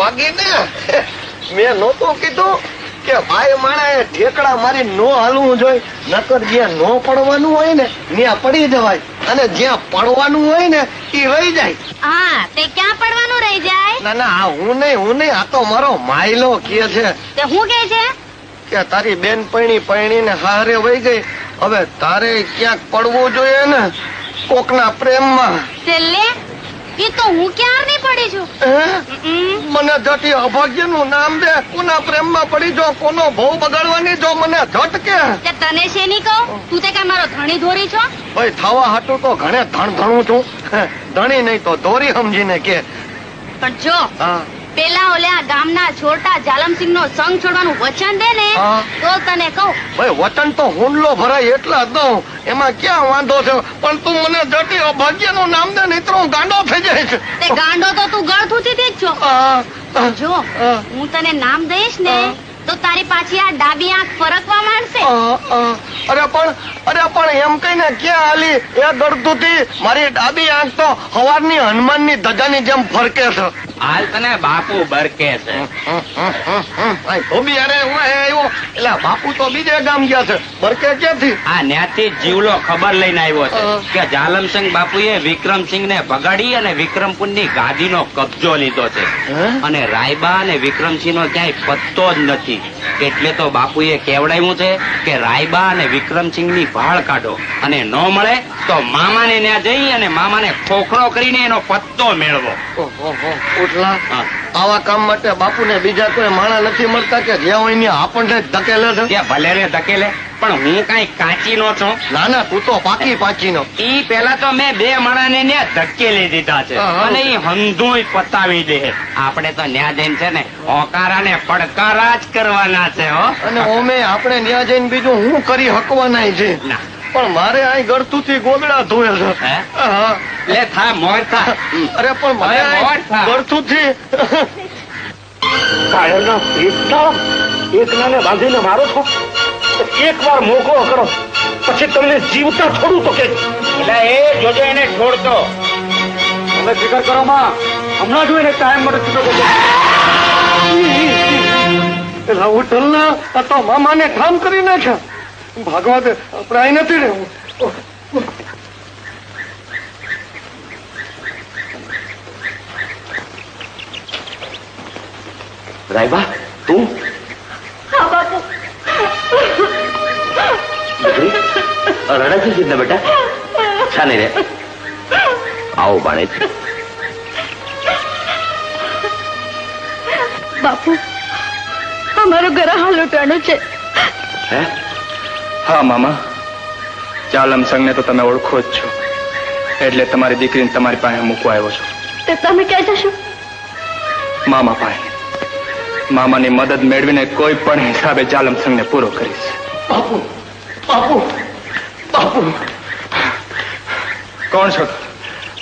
વાગી ને મેં નહોતું કીધું કે ભાઈ માણા ઠેકડા મારી નો હાલવું જોઈએ, નકર જ્યાં નો પડવાનું હોય ને ત્યાં પડી જવાય, અને જ્યાં પડવાનું હોય ને એ રહી જાય. હા, તે ક્યાં પડવાનું રહી જાય? ના ના, હું નહીં, આ તો મારો માયલો કે છે. તે હું કે છે કે તારી બેન પૈણી ને હારે વહી ગઈ, હવે તારે ક્યાંક પડવું જોઈએ ને કોકના પ્રેમમાં. છેલ્લે એ તો હું ક્યાર નહીં પડી છું. મને જટી અભાગ્યનું નામ દે, કોના પ્રેમમાં પડી જો, કોનો ભવ બગાડવાની જો મને ઝટકે. તે તને શેની કહું? તું તે કઈ મારો ધણી ધોરી છો? ભાઈ થવા હાટું તો ઘણે ધણું છું, ધણી નહીં તો ધોરી સમજીને કે. પણ જો પેલા ઓલ્યા ગામના છોટા જાલમસિંહ નો સંગ છોડવાનું વચન દે ને તો તને કહું. ભાઈ વચન તો હુંડલો ભરાય એટલા જ દઉં, એમાં ક્યાં વાંધો છે, પણ તું મને જટી અભાગ્યનું નામ દે, નહીં તો હું ગાંડો થઈ જઈશ. તે ગાંડો તો તું ગળથુથી જ છો. જો હું તને નામ દઈશ ને તો તારી પાછી આ ડાબી આંખ ફરકવા માંડશે. અરે પણ અરે પણ એમ કહીને ક્યાં હાલી એ ગળતુથી મારી ડાબી આંખ તો હવારની હનુમાનની ધજાની જેમ ફરકે છે. હાલ તને બાપુ બરકે છે. ધોબી અરે હું આવ્યો એટલે બાપુ તો બીજે ગામ ગયા છે, બરકે ક્યાંથી? આ ન્યાથી જીવલો ખબર લઈને આવ્યો છે કે જાલમસિંહ બાપુએ વિક્રમસિંહને ભગાડી અને વિક્રમપુરની ગાદીનો કબજો લીધો છે અને રાયબા અને વિક્રમસિંહનો ક્યાંય પત્તો જ નથી. એટલે તો બાપુએ કેવડાવ્યું છે કે રાયબા અને વિક્રમસિંહની ભાળ કાઢો અને ન મળે તો મામાને ત્યાં જઈ અને મામાને ખોખરો કરીને એનો પત્તો મેળવો. ઉઠલા આવા કામ માટે બાપુને બીજા કોઈ માણા નથી મળતા કે જ્યાં હોય ત્યાં આપણને જ ધકેલે છે? કે ભલે રે ધકેલે, પણ હું કઈ કાચી નો છું. ના ના, તું તો પાકી નો. ઈ પેલા તો મેં 2 માણાને ને ધકેલી દીધા છે અને ઈ હંધુય પતાવી દે. આપણે તો ન્યા જઈને છે ને હોકારા ને પડકારા જ કરવાના છે હો. અને ઓમે આપણે ત્યાં જઈને બીજું હું કરી હકવાના છે? ના પણ મારે અહીં ગળતુંથી ગોદડા ધોયા છે. હે? હા. લે થા મોર થા. અરે પણ મારે અરે મોર થા. ગળતુંથી કાયરના પેટના એકલાને બાંધીને મારો છો? એક વાર મોકો કરો પછી તમને જીવતા છોડું તો કે. એટલે એ જોજો એને છોડતો. તમે ફિકર કરો માં, હમણાં જોઈને ટાઈમ મળે સીધો બોલો. રાઉટલના આ તો મામાને ઠામ કરી નાખ્યા. ભાગવા દે, આપણે અહીં નથી રહેવું. રાયબા તું હા બાપુ. રડાય છે ને બેટા? છાને રે આવો બાણે છે. બાપુ અમારું ઘર હાલ લૂંટાણું છે. હે? હા મામા, જાલમસંગને તો તમે ઓળખો જ છો, એટલે તમારી દીકરીને તમારી પાસે મૂકવા આવ્યો છું. તો તમે ક્યાં જશો? મામા પાસે. મામાની મદદ મેળવીને કોઈ પણ હિસાબે જાલમસંગને પૂરો કરીશ. બાપુ બાપુ બાપુ કોણ છો?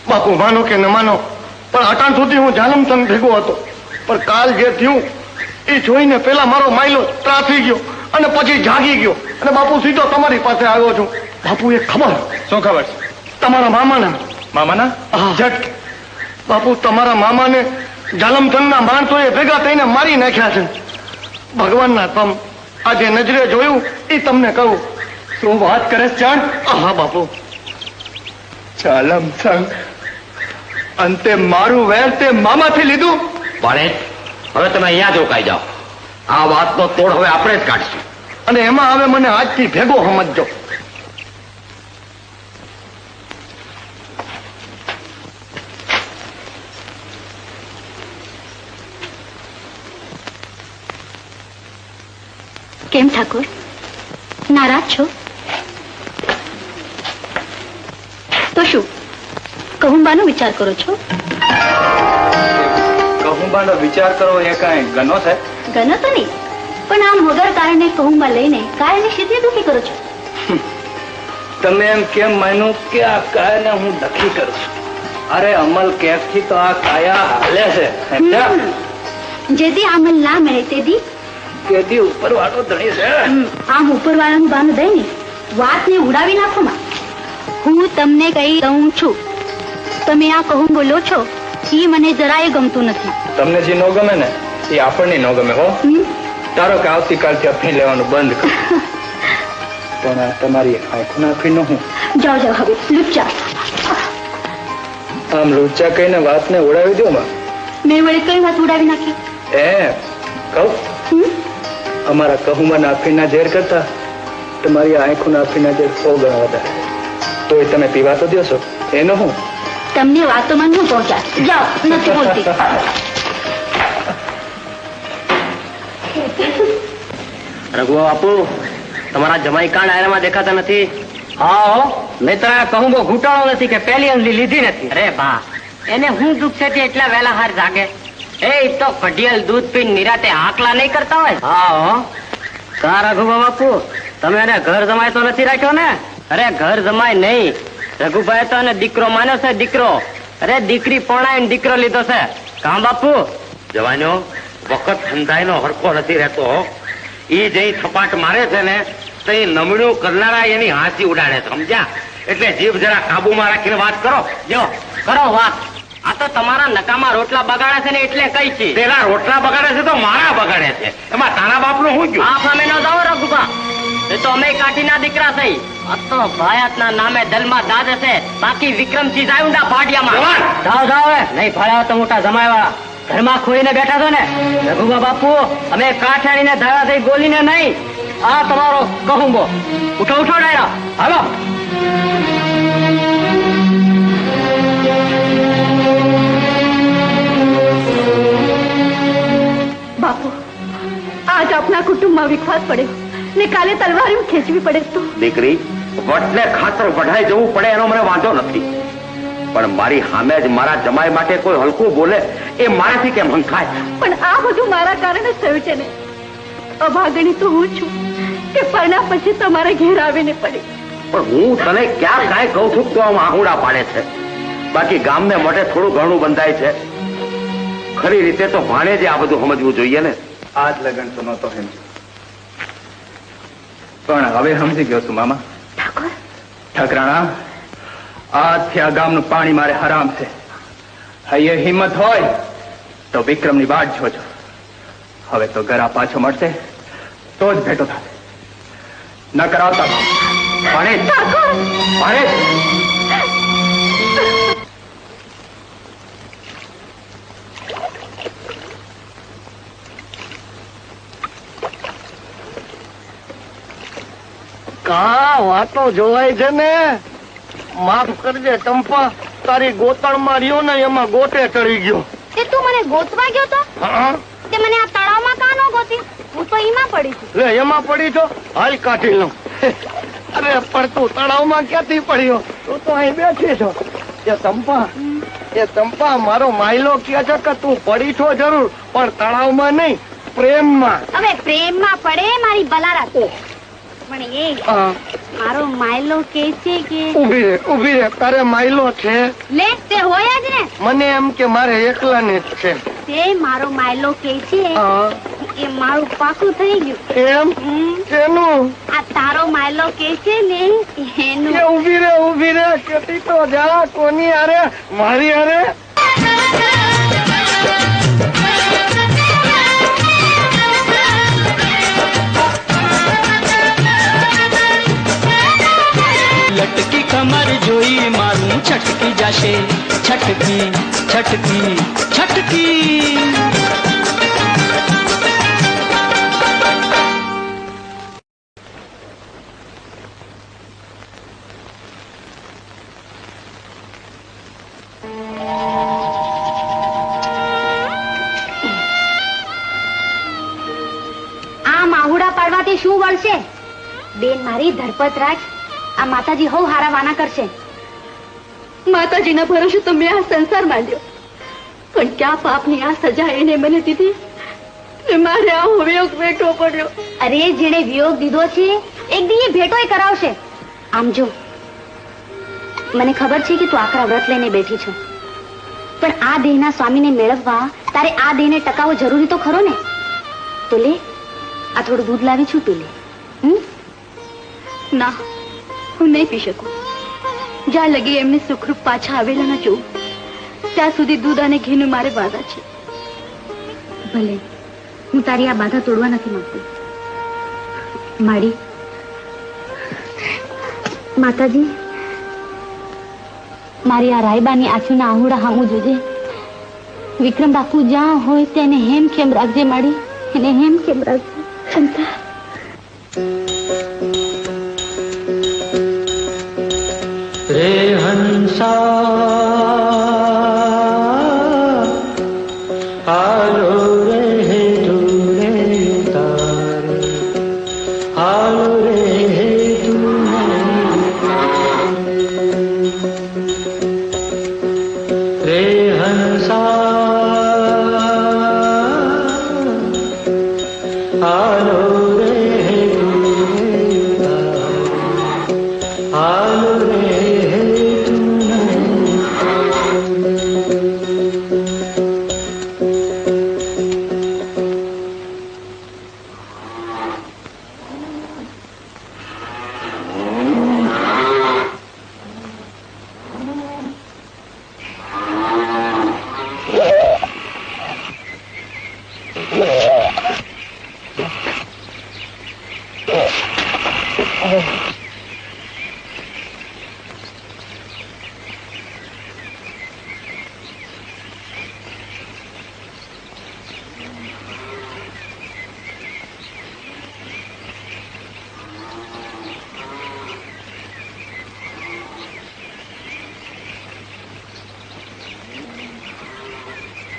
બાપુ માનો કે ન માનો, પણ અટાણ સુધી હું જાલમસંગ ભેગો હતો, પણ કાલ જે થયું એ જોઈને પેલા મારો માયલો ત્રાસી ગયો અને પછી જાગી ગયો અને બાપુ સીધો તમારી પાસે આવ્યો છું. બાપુ એક ખબર? શું ખબર છે? તમારા મામાના. મામાના? જટ બાપુ, તમારા મામાને જાલમસંગના માણસોએ ભેગા થઈને મારી નાખ્યા છે. ભગવાનના તમ આજે નજરે જોયું એ તમને કહું. શું વાત કરે છે જાણ? હા બાપુ. જાલમસંગ અંતે મારું વેર તે મામાથી લીધું? બાણે હવે તમે અહીંયા જ રોકાઈ જાઓ. આ વાતનો તોડ હવે આપણે જ કાઢશું. અને એમાં હવે મને આજથી ભેગો સમજજો. કેમ ઠાકોર, નારાજ છો? તો શું કહુંબાનો વિચાર કરો છો? કહુંબાનો વિચાર કરો એ કાંઈ ગનો છે? ગનો તો નહીં, પણ આમ વગર કારણે કહુંબા લઈને કારણે સીધી દુખી કરો છો. તમે એમ કેમ માન્યું કે આ કાયાને હું દખી કરું છું? અરે અમલ કેફથી તો આ કાયા હાલે છે. જેથી અમલ ના મળે તેથી કેદી ઉપર વાળો ધણી છે. આમ ઉપરવાળાનું બાનું દઈને વાતને ઉડાવી નાખો માં. હું તમને કહી દઉં છું, તમે આ કહું બોલો છો એ મને જરાય ગમતું નથી. તમને જે ન ગમે ને એ આપણને ન ગમે હો. તારો કે આવતીકાલથી અફીણ લેવાનું બંધ કર. પણ આ તમારી આંખોના અફીણનું હું? જાઓ જાઓ હવે લુચ્ચા. આમ લુચ્ચા કહીને વાતને ઉડાવી દો માં. મેં વળી કઈ વાત ઉડાવી નાખી? કહું અમારા કહુંબાના અફીણના ઝેર કરતા તમારી આંખોના અફીણના ઝેર 100 ગણા વધારે. તોય તમે પીવા તો દો છો એનો હું? તમને વાતોમાં ન પહોંચાડ. જાઓ, નથી બોલતી. રઘુ બાપુ, તમારા જમાઈ કાંડ આયરામાં દેખાતા નથી. હા, મેં તો કહું બહુ ઘૂંટાણો નથી કે પેલી અંજલી લીધી નથી. અરે બા, એને હું દુઃખ છે એટલા વહેલા હાર જાગે. એ તો કઢિયલ દૂધ પીને નિરાતે આકલા નહીં કરતા હોય. હા કા રઘુભા બાપુ, તમે એને ઘર જમાય તો નથી રાખ્યો ને? અરે ઘર જમાય નહીં, રઘુભાઈ તો એને દીકરો માન્યો છે, દીકરો. અરે દીકરી પરણાઈને દીકરો લીધો છે. કામ બાપુ? જવાનો વખત સંધાયનો હરખો નથી રહેતો. ઈ જઈ થપાટ મારે છે ને તો એ નમણું કરનારા એની હાંસી ઉડાડે છે, સમજ્યા? એટલે જીભ જરા કાબુમાં રાખીને વાત કરો. જો કરો વાત. આ તો તમારા નકામા રોટલા બગાડે છે ને એટલે કઈ છે. પેલા રોટલા બગાડે છે તો મારા બગાડે છે, એમાં તારા બાપનું શું ગયું? આ સામે ન જાઓ રઘુબા, એ તો અમે કાઠીના દીકરા થઈ. આ તો ભાયાતના નામે દલમાં દાદ હશે, બાકી વિક્રમસિંહ જાય ઊંડા ભાડિયામાં. જાઓ જાઓ હવે, નહીં ભાડ્યા તો મોટા જમાયવાળા ઘરમાં ખોઈને બેઠા છો ને. રઘુબા બાપુ, અમે કાઠાણીને ધારા થઈ બોલીને નહીં, આ તમારો કહુંબો. ઉઠો ઉઠો ડાયરા, હાલો. બાપુ, આજ આપના કુટુંબમાં વિખવાદ પડ્યો ને કાલે તલવારી ખેંચવી પડે તો. દીકરી, વટને ખાતર વઢાઈ જવું પડે એનો મને વાંધો નથી, પણ મારી સામે જ મારા જમાઈ માટે કોઈ હલકું બોલે એ મારાથી કેમ હંખાય? પણ આ બધું મારા કારણે થયું છે ને. અભાગણી તો હું છું કે પરણા પછી તમારે ઘેર આવીને પડી. પણ હું તને ક્યાં કાંઈ કહું છું તો આમ આહુડા પાડે છે. બાકી ગામને માટે થોડું ઘણું બંધાય છે. ખરી રીતે તો ભાણે જ આ બધું સમજવું જોઈએ ને. આજ લગન તો નહોતો સમજ્યો, પણ હવે સમજી ગયો છું મામા. ઠકરાણા, આજથી આ ગામનું પાણી મારે હરામ છે. હૈયે હિંમત હોય તો વિક્રમની વાટ જોજો. હવે તો ગરા પાછો મળશે તો જ ભેટો થશે, ન કરાવતા કા વાતો જોવાય છે ને. માફ કરજે ચંપા, તારી ગોતણમાં રહ્યો ને એમાં ગોટે ચડી ગયો. તે તું મને ગોતવા ગયો તો? હા, તે મને આ તળાવમાં કાં ન ગોતી? હું તો એમાં પડી છું. લે એમાં પડી છો, હાલ કાઢી લઉં. અરે પણ તું તળાવમાં ક્યાંથી પડ્યો? તું તો અહીં બેઠી છો. એ ચંપા મારો માયલો કહે છે કે તું પડી છો જરૂર, પણ તળાવમાં નહીં, પ્રેમમાં. હવે પ્રેમમાં પડે મારી બલારા, પણ એ મારો માયલો કે છે કે. ઉભી રે, તારે માયલો છે? લે, તે હોય જ ને. મને એમ કે મારે એકલાને જ છે. તે મારો માયલો કે છે એ મારું પાકું થઈ ગયું. એમ? કેનું? આ તારો માયલો કે છે ને એનું. ઉભી રે, કેતી તો જા. કોની હારે? મારી હારે. લટકી કમર જોઈ મારું છટકી જશે, છટકી છટકી છટકી. આ માહુડા પાડવાથી શું વળશે? બેન મારી ધરપત રાખ. આ માતાજી હવ હારા વાના કરશે. માતાજીના ભરોસે તો મેં આ સંસાર માંડ્યો, પણ ક્યાં પાપની આ સજા એને મને દીધી ને મારે આવો વિયોગ ભેટવો પડ્યો. અરે જેને વિયોગ દીધો છે એક દી એ ભેટોય કરાવશે. આમ જો, મને ખબર છે કે તું આકરા વ્રત લઈને બેઠી છો, પણ આ દેહના સ્વામીને મેળવવા તારે આ દેહને ટકાવવો જરૂરી તો ખરો ને. તો લે, આ થોડું દૂધ લાવી છું, તું લે. ના, હું નહીં પી શકું. જ્યાં લગી એમને સુખરૂપ પાછા આવેલા ના જોઉં ત્યાં સુધી દૂધ અને ઘીનું મારે બાધા છે. ભલે, હું તારી આ બાધા તોડવા નથી માંગતી. માડી માતાજી, મારી આ રાયબાની આંખોના આહુડા હામું જોજે. વિક્રમ બાપુ જ્યાં હોય તેને હેમ ખેમ રાખજે. માડી, એને હેમ ખેમ રાખજે. ચંપા, રે હંસા હાલો રે ઢૂરે તારે, હાલો રે રે હંસા હાલો રે ઢૂરે તારે, હાલો રે તું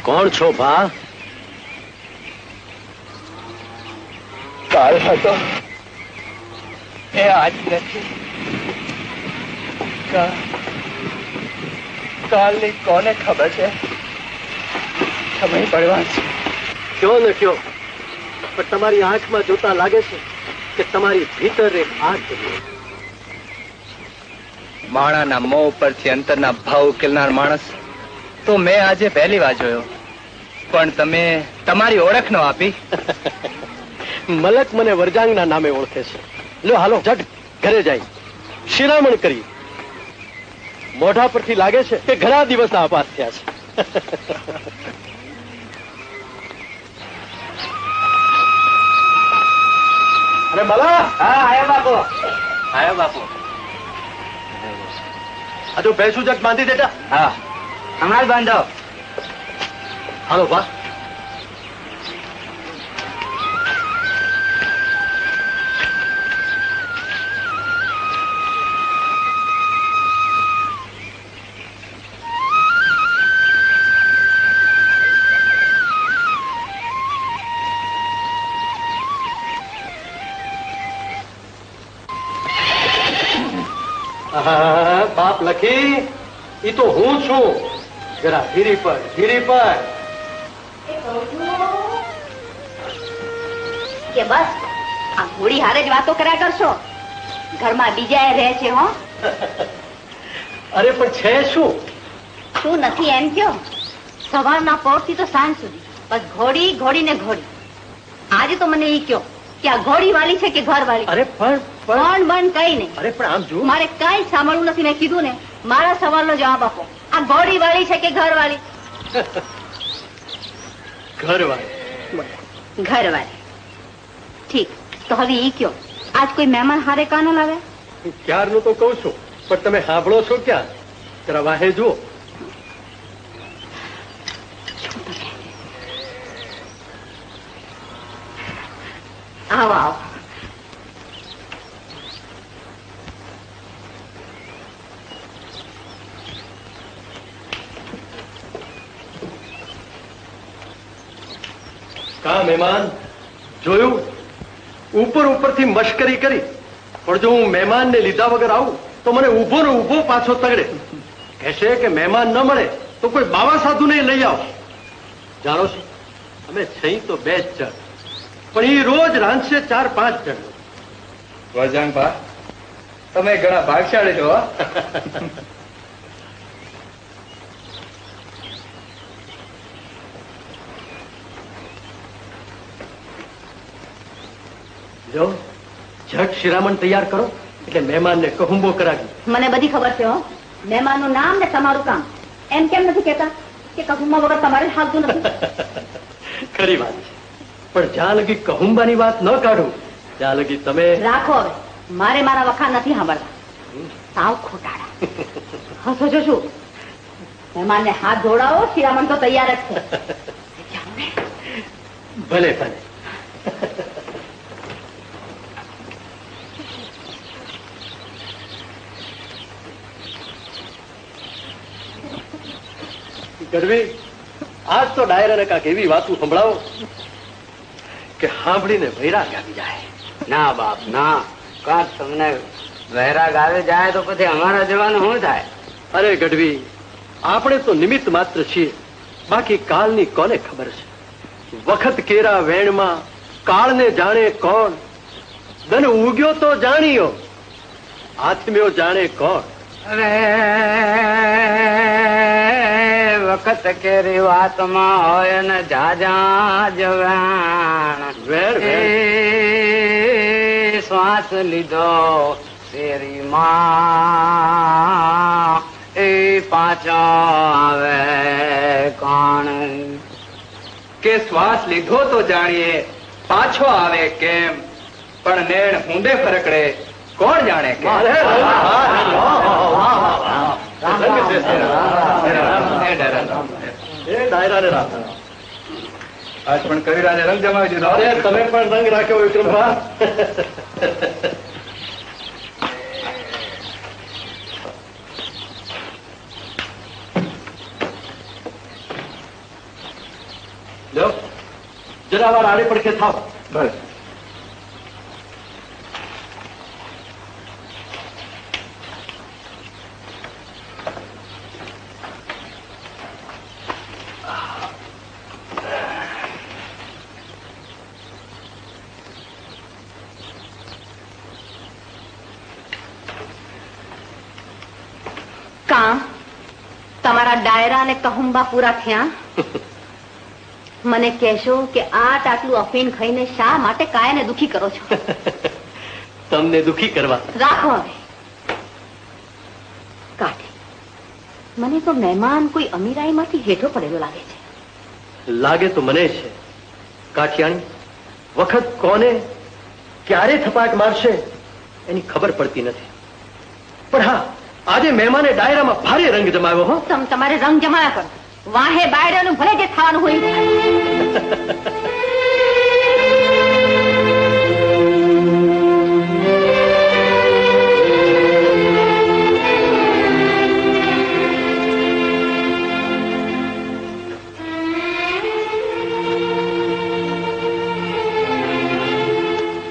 કોણ છો ભા? કાલ હતો એ આજ નથી. કાલની કોને ખબર છે? સમય પડવા છે. કયો ને કયો, પણ તમારી આંખમાં જોતા લાગે છે કે તમારી ભીતર એક આગ છે. માણાના મોં ઉપરથી અંતરના ભાવ ઉકેલનાર માણસ તો મેં આજે પહેલી વાર જોયો. પણ તમે તમારી ઓળખ ન આપી. મલક મને વરજાંગના નામે ઓળખે છે. લો હાલો ઝટ ઘરે જાય શિરામણ કરી. મોઢા પરથી લાગે છે કે ઘણા દિવસના અપાસ થયા છે. અરે મલા. હા આયો બાપુ. આયો બાપુ. આ તો ભેંસું જગ બાંધી દેતા. હા હમણાં જ બાંધો. હાલો બા. બાપ લખી, ઈ તો હું છું. જરા ધીરી પર ધીરી પર. કે બસ આ ઘોડી હારે જ વાતો કર્યા કરશો. ઘરમાં બીજા રહે છે હો. અરે પણ છે શું? શું નથી એમ કયો. સવારના પોરથી તો સાંજ સુધી બસ ઘોડી ઘોડી ને ઘોડી. આજે તો મને ઈ કયો કે આ ઘોડી વાળી છે કે ઘર વાળી. અરે પણ પણ બન કઈ નહીં. અરે પણ આમ જો. મારે કઈ સાંભળવું નથી. મેં કીધું ને મારા સવાલનો જવાબ આપો. આ ઘોડી વાળી છે કે ઘર વાળી? ઘર વાળી. ઘર વાળી. ઠીક તો હવે ઈ કયો આજ કોઈ મહેમાન હારે કાનો લાવે? ક્યારનું તો કઉ છું, પણ તમે સાંભળો છો ક્યાં? જરા વાહે જુઓ. આવો આવો. કા મહેમાન જોયું? ઉપર ઉપરથી મશ્કરી કરી, પણ જો હું મહેમાનને લીધા વગર આવું તો મને ઉભો ને ઉભો પાછો તગડે. કહેશે કે મહેમાન ન મળે તો કોઈ બાવા સાધુ ને લઈ આવો. જાણો છો અમે છઈ તો 2 જ જણ, પણ એ રોજ રાંધશે 4-5 જણ. વરજાંગ બા, તમે ઘણા ભાગશાળી છો. જો ઝટ શિરામણ તૈયાર કરો એટલે મહેમાનને કહુંબો કરાવી. મને બધી ખબર છે હો. મહેમાનનું નામ ને તમારું કામ. એમ કેમ નથી કહેતા કે કુટુંબમાં વગર તમારે હાલતું નથી? ખરી વાત છે, પણ જ્યાં લગી કહુંબાની વાત ન કાઢું ત્યાં લગી તમે રાખો. હવે મારે મારા વખાણ નથી સાંભળવા. સાવ ખોટાડા. હસો છો શું? મહેમાનને હાથ જોડાવો. શિરામણ તો તૈયાર જ છે. ભલે ભલે. ગઢવી, આજ તો ડાયરાને કાંક એવી વાતું સંભળાવો કે સાંભળીને વૈરાગ આવી જાય. ના બાપ ના. કાંક તમને વૈરાગ આવી જાય તો પછી અમારા જવાનું શું થાય? અરે ગઢવી, આપણે તો નિમિત્ત માત્ર છીએ, બાકી કાલની કોને ખબર છે? વખત કેરા વેણમાં કાળને જાણે કોણ. ધન ઉગ્યો તો જાણ્યો, આત્મ્યો જાણે કોણ. અરે વખત કેરી વાતમાં હોય ને જાજા જવાન. શ્વાસ લીધો શેરીમાં એ પાછો આવે કોણ? કે શ્વાસ લીધો તો જાણીએ પાછો આવે કેમ, પણ નેણ ઊંડે ફરકડે કોણ જાણે કે આજ પણ કવિરાને રંગ જમાવી દીધો. અરે તમે પણ રંગ રાખ્યો વિક્રમભા. લો જરા વાર આડે પડખે થાવ. ભલે. કામ તમારા ડાયરા અને કહુંબા પૂરા થયા. મને કહેશો કે આટલું અફીણ ખાઈને શા માટે કાયાને દુખી કરો છો? તમને દુખી કરવા. રાખો હવે. કાઠી, મને તો મહેમાન કોઈ અમીરાઈમાંથી હેઠો પડેલો લાગે છે. લાગે તો મને છે કાઠિયાણી. વખત કોને ક્યારે થપાટ મારશે એની ખબર પડતી નથી. પણ હા, આજે મહેમાને ડાયરામાં ભારે રંગ જમાવ્યો. હો, તમારે રંગ જમાયા કરો. વાહે બાયરાનું ભલે જે થવાનું હોય.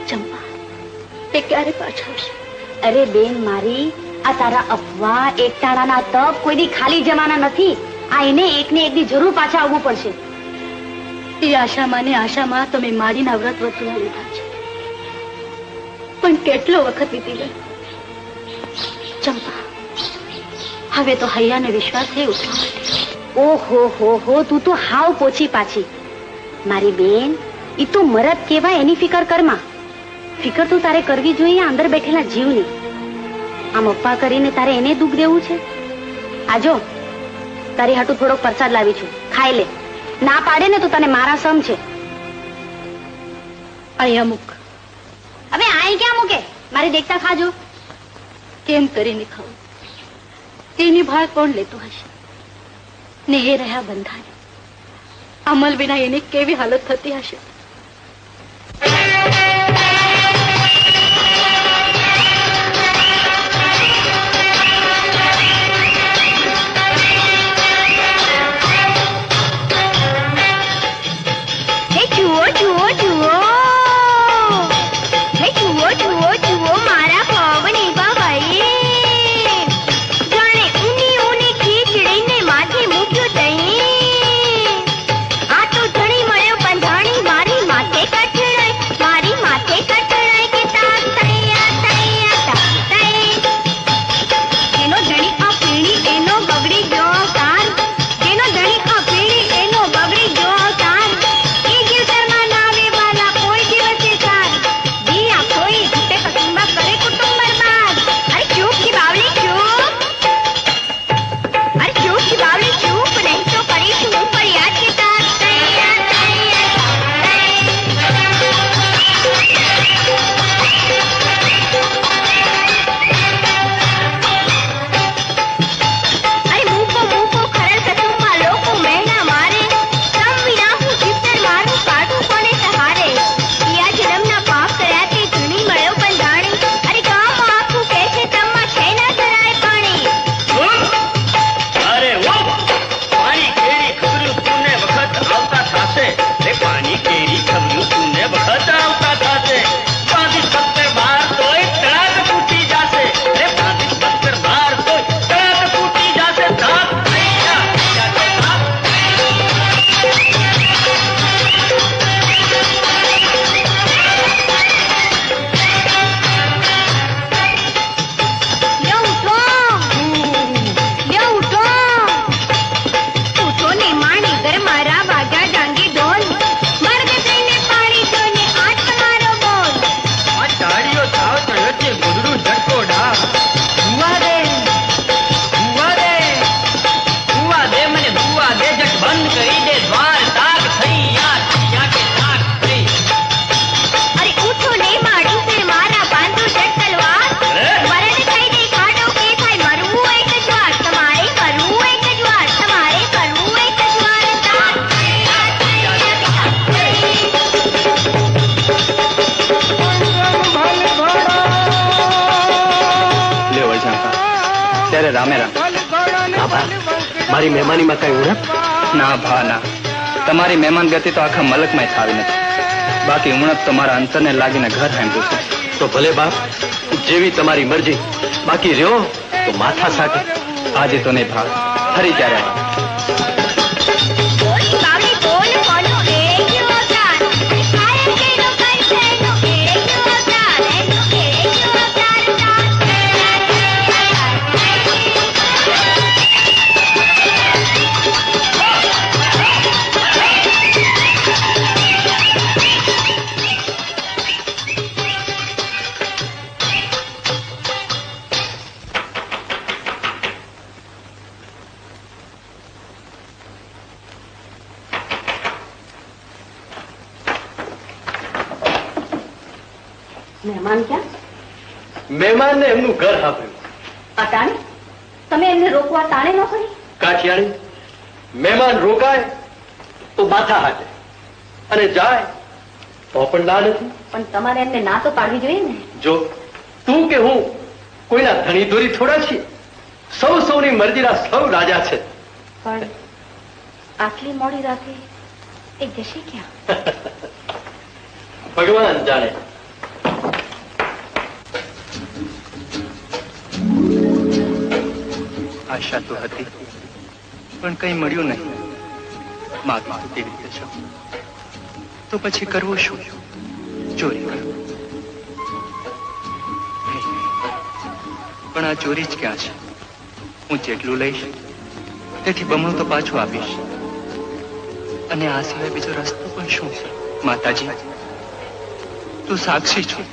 ચંપા, તે ક્યારે પાછા આવશે? અરે બેન મારી, આ તારા અફવા એકટાણાના તપ કોઈ દી ખાલી જવાના નથી. આ એને એકને એક દી જરૂર પાછા આવવું પડશે. એ આશામાં ને આશામાં તમે મારીના વ્રત વચવા લીધા છે, પણ કેટલો વખત વીતી ગયો. ચંપા, હવે તો હૈયાને વિશ્વાસ થઈ ઉઠવા માટે. ઓહો હો હો, તું તો હાવ પોછી પાછી. મારી બેન, ઈ તો મરદ કેવાય એની ફિકર કરમાં. ફિકર તો તારે કરવી જોઈએ અંદર બેઠેલા જીવની. આમ અપ્પા કરીને તારે એને દુઃખ દેવું છે? આજો તારી હાટુ થોડોક પ્રસાદ લાવી છું, ખાઈ લે. ના પાડે ને તો તને મારા સમ છે. અહીંયા મૂક. હવે અહીં ક્યાં મૂકે? મારી દેખતા ખાજો. કેમ કરીને ખાવું? એની ભાળ કોણ લેતું હશે? ને એ રહ્યા બંધાને. અમલ વિના એની કેવી હાલત થતી હશે? ત્યારે રામે રામ. મારી મહેમાનીમાં કઈ ઉણપ? ના ભા ના, તમારી મહેમાન ગતિ તો આખા મલકમાં થાવી નથી. બાકી ઉણપ તો મારા અંતરને લાગીને ઘર હાંભળ્યું છે. તો ભલે બાપ, જેવી તમારી મરજી. બાકી રહ્યો તો માથા સાટે. આજે તો નહીં ભા, ફરી ક્યારે આવો. મહેમાન ક્યાં? મહેમાનને એમનું ઘર આપ્યું. અટાણે તમે એમને રોકવા તાણે ન કરી? કાઠિયાણી, મહેમાન રોકાય તો માથા હાટે અને જાય તો પણ ના નથી. પણ તમારે એમને ના તો પાડવી જોઈએ ને. જો તું કે હું કોઈના ધણી દોરી થોડા છીએ. સૌની મરજીના સૌ રાજા છે. પણ આટલી મોડી રાતે એ જશે ક્યાં? ભગવાન જાણે. આશા તો હતી, પણ કઈ મળ્યું નહીં. માગમાં તો કેવી રીતે જાઉં? તો પછી કરવું શું? ચોરી કરું. પણ આ ચોરી જ ક્યાં છે? હું જેટલું લઈશ તેથી બમણું તો પાછું આપીશ. અને આ સિવાય બીજો રસ્તો પણ શું છે? માતાજી, તું સાક્ષી છું.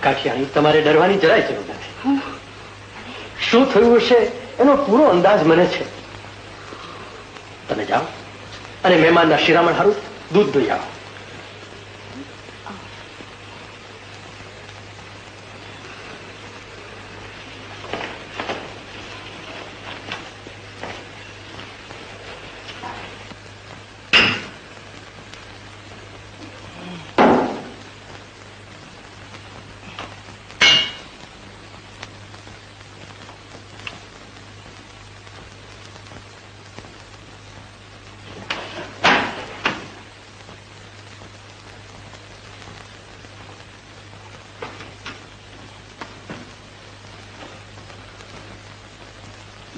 કાઠિયાણી, તમારે ડરવાની જરાય જરૂર નથી. શું થયું હશે એનો પૂરો અંદાજ મને છે. તમે જાઓ અને મહેમાનના શિરામણ હારું દૂધ દોઈ આવો.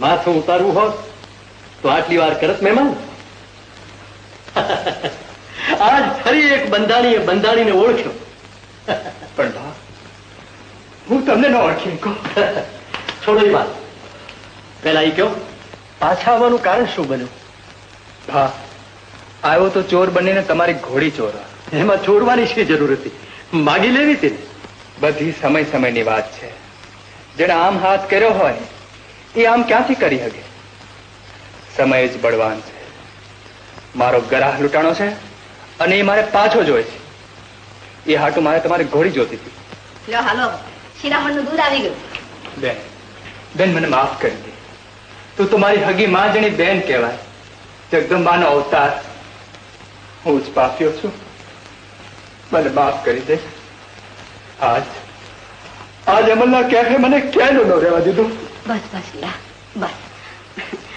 માથું ઉતારવું હોત તો આટલી વાર કરત મહેમાન. આજ ફરી એક બંધાણીએ બંધાણીને ઓળખ્યો. પણ ભા, હું તમને ન ઓળખી કહું. છોડો એ વાત. પેલા એ કહો, પાછા આવવાનું કારણ શું બન્યું? હા, આવ્યો તો ચોર બનીને તમારી ઘોડી ચોરવા. એમાં ચોરવાની શી જરૂર હતી? માગી લેવી હતી ને. બધી સમય સમયની વાત છે. જેને આમ હાથ કર્યો હોય એ આમ ક્યાંથી કરી શકે? સમય જ બળવાન છે. મારો ગરાહ લૂંટાણો છે અને એ મારે પાછો જોઈએ છે. એ હાટું મારે તમારી ઘોડી જોતી હતી. લ્યો હાલો, શિરામણનું દૂધ આવી ગયું. બેન, બેન મને માફ કરી દે. તું તો મારી હગી માંજણી બેન કહેવાય, જગદંબાનો અવતાર. હું જ પાપ્યો છું, મને માફ કરી દે. આજ અમલના કેફે મને ક્યાંય ન રહેવા દીધું. બસ બસ લા, બસ.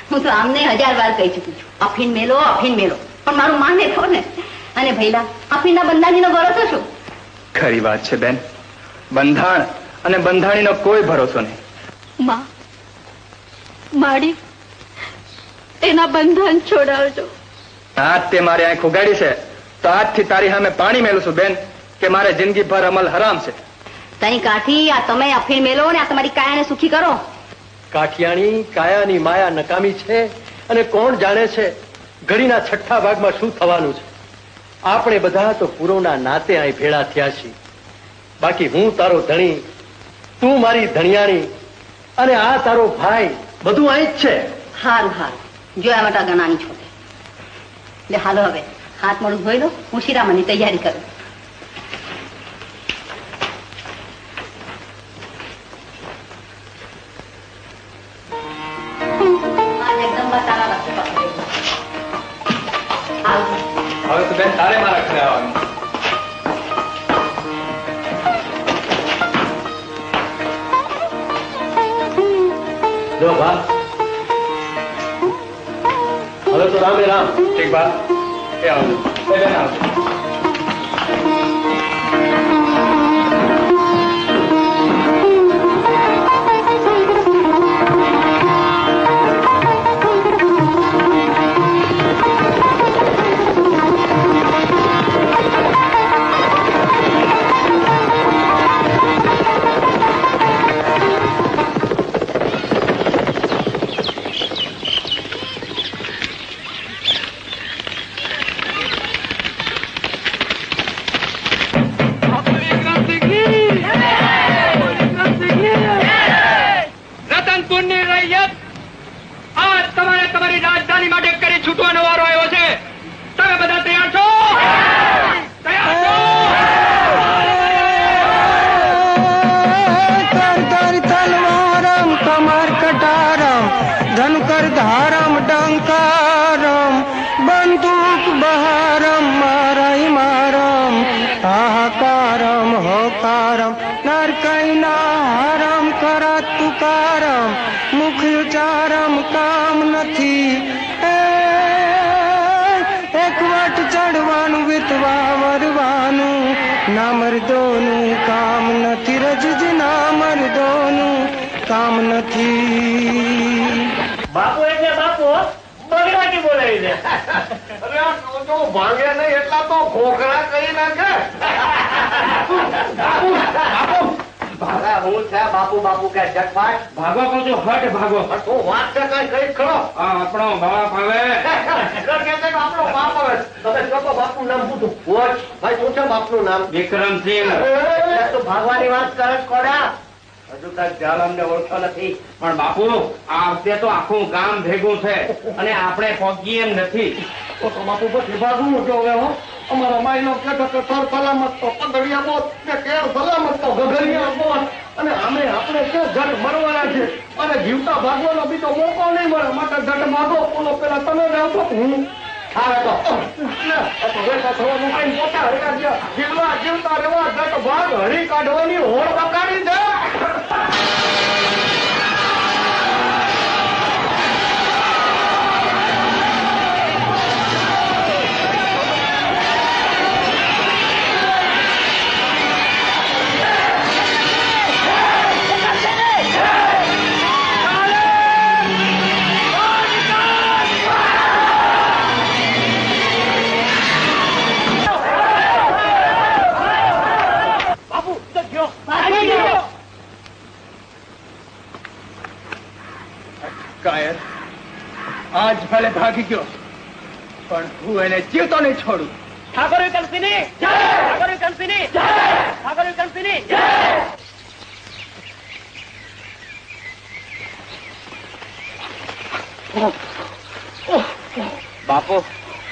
હું તો આમને 1000 વાર કહી ચૂકી છું, અફીણ મેલો, અફીણ મેલો, પણ મારું માને ખો ને. અને ભઈલા, અફીણના બંધાણીનો ભરોસો શું? ખરી વાત છે બેન. બંધાણ અને બંધાણીનો કોઈ ભરોસો નહીં. માં, માડી એના બંધન છોડાવજો. આજ તે મારી આંખ ઉગાડી છે તો આજથી તારી સામે પાણી મેલું છું બેન, કે મારે જિંદગીભર અમલ હરામ છે. તઈ કાઠી, આ તમે અફીણ મેલો ને આ તમારી કાયાને સુખી કરો. કાઠિયાણી કાયાની માયા નકામી છે, અને કોણ જાણે છે ઘડીના છઠ્ઠા ભાગમાં શું થવાનું છે. આપણે બધા તો પૂર્વના નાતે અહીં ભેળા થયા છીએ. બાકી હું તારો ધણી, તું મારી ધણિયાણી, અને આ તારો ભાઈ, બધું અહીં જ છે. હારું હારું, જોયા માટે ગણાની છોડે. એટલે હાલો હવે હાથ મોડું ધોઈ લો, હું શિરામણની તૈયારી કરું. હવે તો બેન તારે મારા ઘરે આવવાનું. જો બા, હવે તો રામે રામ. ઠીક બા, એ આવજો. એ બેન આવજો. રતનપુરની રૈયત આજ તમારે તમારી રાજધાની માટે કરી છૂટવાનો વારો આવ્યો છે. તમે બધા તૈયાર છો? તૈયાર છો? कर तलवारम कमर कटारम धन कर धारम डंकारम बंदूक बहारम मारई मारम हाहाकारम होकारम नरकैना हरम करत तुकारम मुख उचारम કામ નથી. એકવટ ચડવાનું વિતવા વરવાનું ના મર્દોનું કામ નથી. રજજ ના મર્દોનું કામ નથી. બાપુ એટલે બાપુ બગડાટી બોલાવી દે. અરે આ તો ભાંગે નહીં એટલા તો ખોખરા કરી નાખે. બાપુ બાપુ હું છે બાપુ બાપુ કે જગપાટ ભાગો કહું છું, હટ ભાગો. તું વાત છે કઈ કઈ ખરો. આ આપણો બાપ આવે. આપણો બાપ આવે. તમે કહો બાપનું નામ શું હતું? ભાઈ શું છે બાપનું નામ? વિક્રમસિંહ. તું ભાગવાની વાત કરે છે કોડા? હજુ તક જાલ અમને ઓળખો નથી. પણ બાપુ આ વખતે તો આખું ગામ ભેગું છે અને આપણે પહોંચીએ એમ નથી. તો બાપુ પછી ભાગવું જો હવે હો. અમારા માઈનો કહેતો કે સર સલામત તો પંદરિયા બોત ને કેર સલામત તો ગગરિયા બોત. અને આમે આપણે કે ઘટ મરવાના છે અને જીવતા ભાગવાનો બીજો મોકો નહીં મળે. માટે ઘટ માગો ઓલો પેલા તમે જાવ છો હું આવે તો વેસા થવાનું કઈ પોતા હરિયા જીવવા જીવતા રહેવા ઘટ ભાગ હરી કાઢવાની હોળ બકાડી દે. ભાગી આજ ભલે ભાગી ગયો પણ હું એને જીવતો નહીં છોડું. ઠાકોર વિકમસિંહની જય! ઠાકોર વિકમસિંહની જય! ઠાકોર વિકમસિંહની જય! બાપુ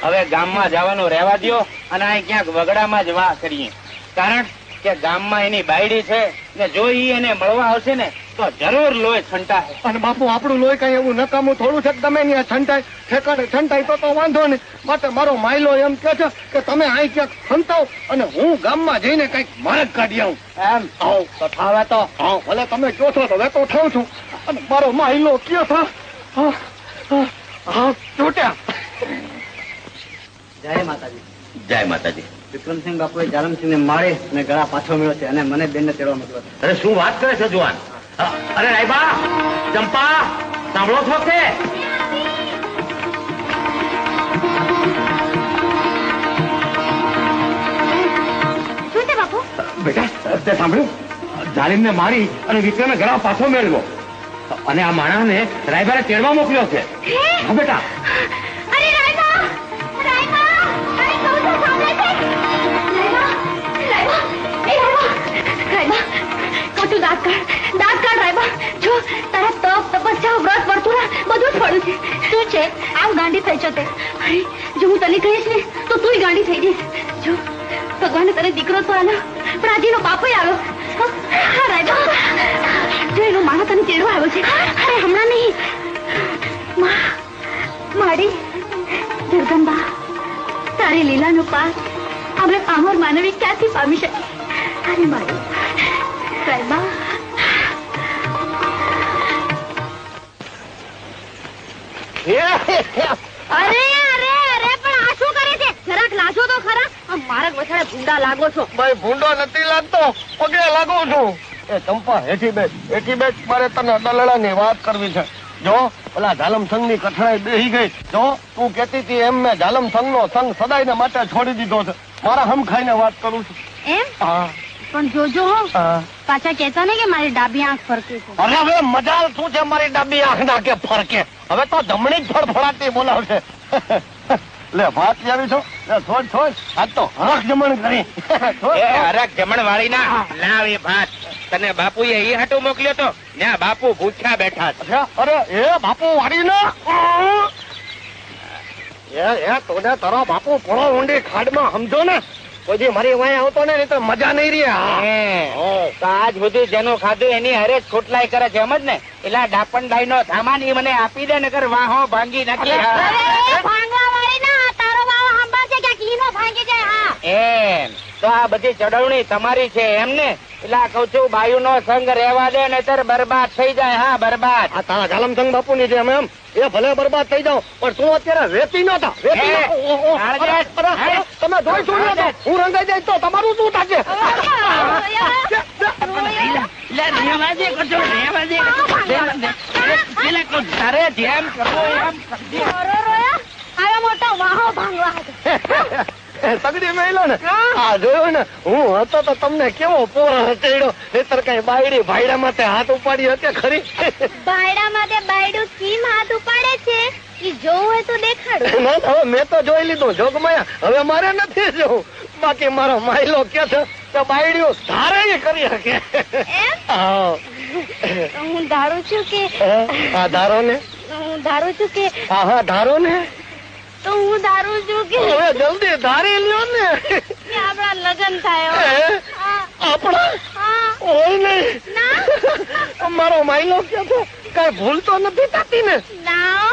હવે ગામમાં જવાનું રહેવા દ્યો અને અહીં ક્યાંક વગડામાં જ વાહ કરીએ. કારણ કે ગામમાં એની બાયડી છે ને જો ઈ એને મળવા આવશે ને તો જરૂર લોહી છંટાય. અને બાપુ આપણું લોહી કઈ એવું નકામું થોડું છે કે તમે ત્યાં છંટાય ઠેકાણે છંટાય તો વાંધો નહીં. માટે મારો માયલો એમ કે છે કે તમે અહીં ક્યાંક ખંતાવ અને હું ગામમાં જઈને કઈક માર્ગ કાઢી આવું. એમ આવ તો થાવે તો હા ભલે તમે કહો છો તો વેતો થાઉં છું. અને મારો માયલો કયો થા છૂટ્યા. જય માતાજી. જય માતાજી. વિક્રમસિંહ બાપુએ જાલમસિંહ ને મારી અને ગળા પાછો મળ્યો છે અને મને બેન ને તેડવા મોકલ્યો છે. અરે શું વાત કરે છે જુવાન? અરે રાયબા, ચંપા, સાંભળો છો કે? શું છે બાપુ? બેટા તે સાંભળ્યું? જાલિમને મારી અને વિક્રમે ગળા પાછો મેળવ્યો અને આ માણસને રાયબાને તેડવા મોકલ્યો છે. હા બેટા. અરે રાયબા! રાયબા! અરે કહું તો સાંભળે છે? રાયબા! રાયબા! એ રાયબા! રાયબા! કહું છું દાંત કાઢ રાયબા! જો તારા તપ તપસ્યા વ્રત વર્તુળા બધું જ પડ્યું છે. શું છે? આવ ગાંડી થઈ છો તે. અરે જો હું તને કહીશ ને તો તુંય ગાંડી થઈ જઈશ. જો ભગવાને તને દીકરો તો આલ્યો પણ આજીનો બાપો આવ્યો. હા રાયબા! જો એનો માણસ તને તેડવા આવ્યો છે. અરે હમણાં નહીં. માડી જગદંબા, તારી લીલાનો પાર આપણે પામર માનવી ક્યાંથી પામી શકે? અરે માડી સાહેબા. અરે અરે અરે પણ આ શું કરે છે? જરાક લાજો તો ખરા. આ મારા વછાડે ભૂંડા લાગો છો. ભાઈ ભૂંડો નથી લાગતો, પગે લાગુ છું. એ ચંપા હેઠી બેઠ મારે તને દલડાની વાત કરવી છે. જો ઓલા ઝાલમ સંઘ ની કઠણાઈ બેહી ગઈ. જો તું કેતી હતી એમ મેં ઝાલમ સંઘ નો સંઘ સદાય માટે છોડી દીધો છે. મારા હમ ખાઈને વાત કરું છું. એમ હા પણ જોજો હો, પાછા કહેતા ને કે મારી ડાબી આંખ ફરકે છે. અરે હવે મજાલ શું છે મારી ડાબી આંખ ના કે ફરકે? હવે તો જમણી જ ફળફળાટી બોલાવશે. લે વાત આવી છો. છોડ આજ તો હરખ જમણ કરી. હરખ જમણ વાળી ના લાવ એ ભાત. તને બાપુએ ઈ હાટું મોકલ્યો તો ત્યાં બાપુ ભૂખ્યા બેઠા છે. અરે એ બાપુ વાળી ના એ તોને તારો બાપુ પોળો ઊંડી ખાડમાં સમજો ને. કોઈ મારી વાય આવતો ને તો મજા નહીં રહી. તો આજ સુધી જેનું ખાધું એની હરે ખોટલાઈ કરે છે સમજ ને. એટલે ડાપણ ડાઈ નો સામાન ઈ મને આપી દે ને કર વાહો ભાંગી નાખી. ભાંગવા વાળી ના તારો બાવા હંબા છે કે કીનો ભાંગી જાય. હા એમ તો આ બધી ચડવણી તમારી છે એમ ને. એટલે કઉ છું બાયુ નો સંગ રહેવા દે નહીતર બરબાદ થઈ જાય. હા બરબાદ. આ તારા ઝાલમ સંઘ બાપુ ની જેમ એમ એ ભલે બરબાદ થઈ જાવ પણ તું અત્યારે વેતી નતા. તમે જોઈ શું હું રંગાઈ જાય તો તમારું શું થશે? તારે જેમ કરવું એમ આવા મોટો વાહો ભાંગવા તગડી મેલો ને આ જોયું ને હું હતો તો તમને કેવો પોરો ચડ્યો. નહીતર કઈ બાયડી ભાઈડા માટે હાથ ઉપાડી હતી ખરી? બાયડા માટે બાયડું કેમ હાથ ઉપાડે છે ઈ જોવું હોય તો દેખાડું. ના હવે મેં તો જોઈ લીધું જોગમાયા. હવે મારે નથી જોવું. બાકી મારો માયલો કે છે કે બાયડીઓ ધારે કરી શકે. હું ધારું છું કે હા ધારો ને. હું ધારું છું કે હા ધારો ને. તો હું ધારું છું કે હવે જલ્દી ધારી લ્યો ને. આપણા લગ્ન થાય. આપણા હોય નહીં. મારો માયલો કે છે કઈ ભૂલ તો નથી થતી ને? ના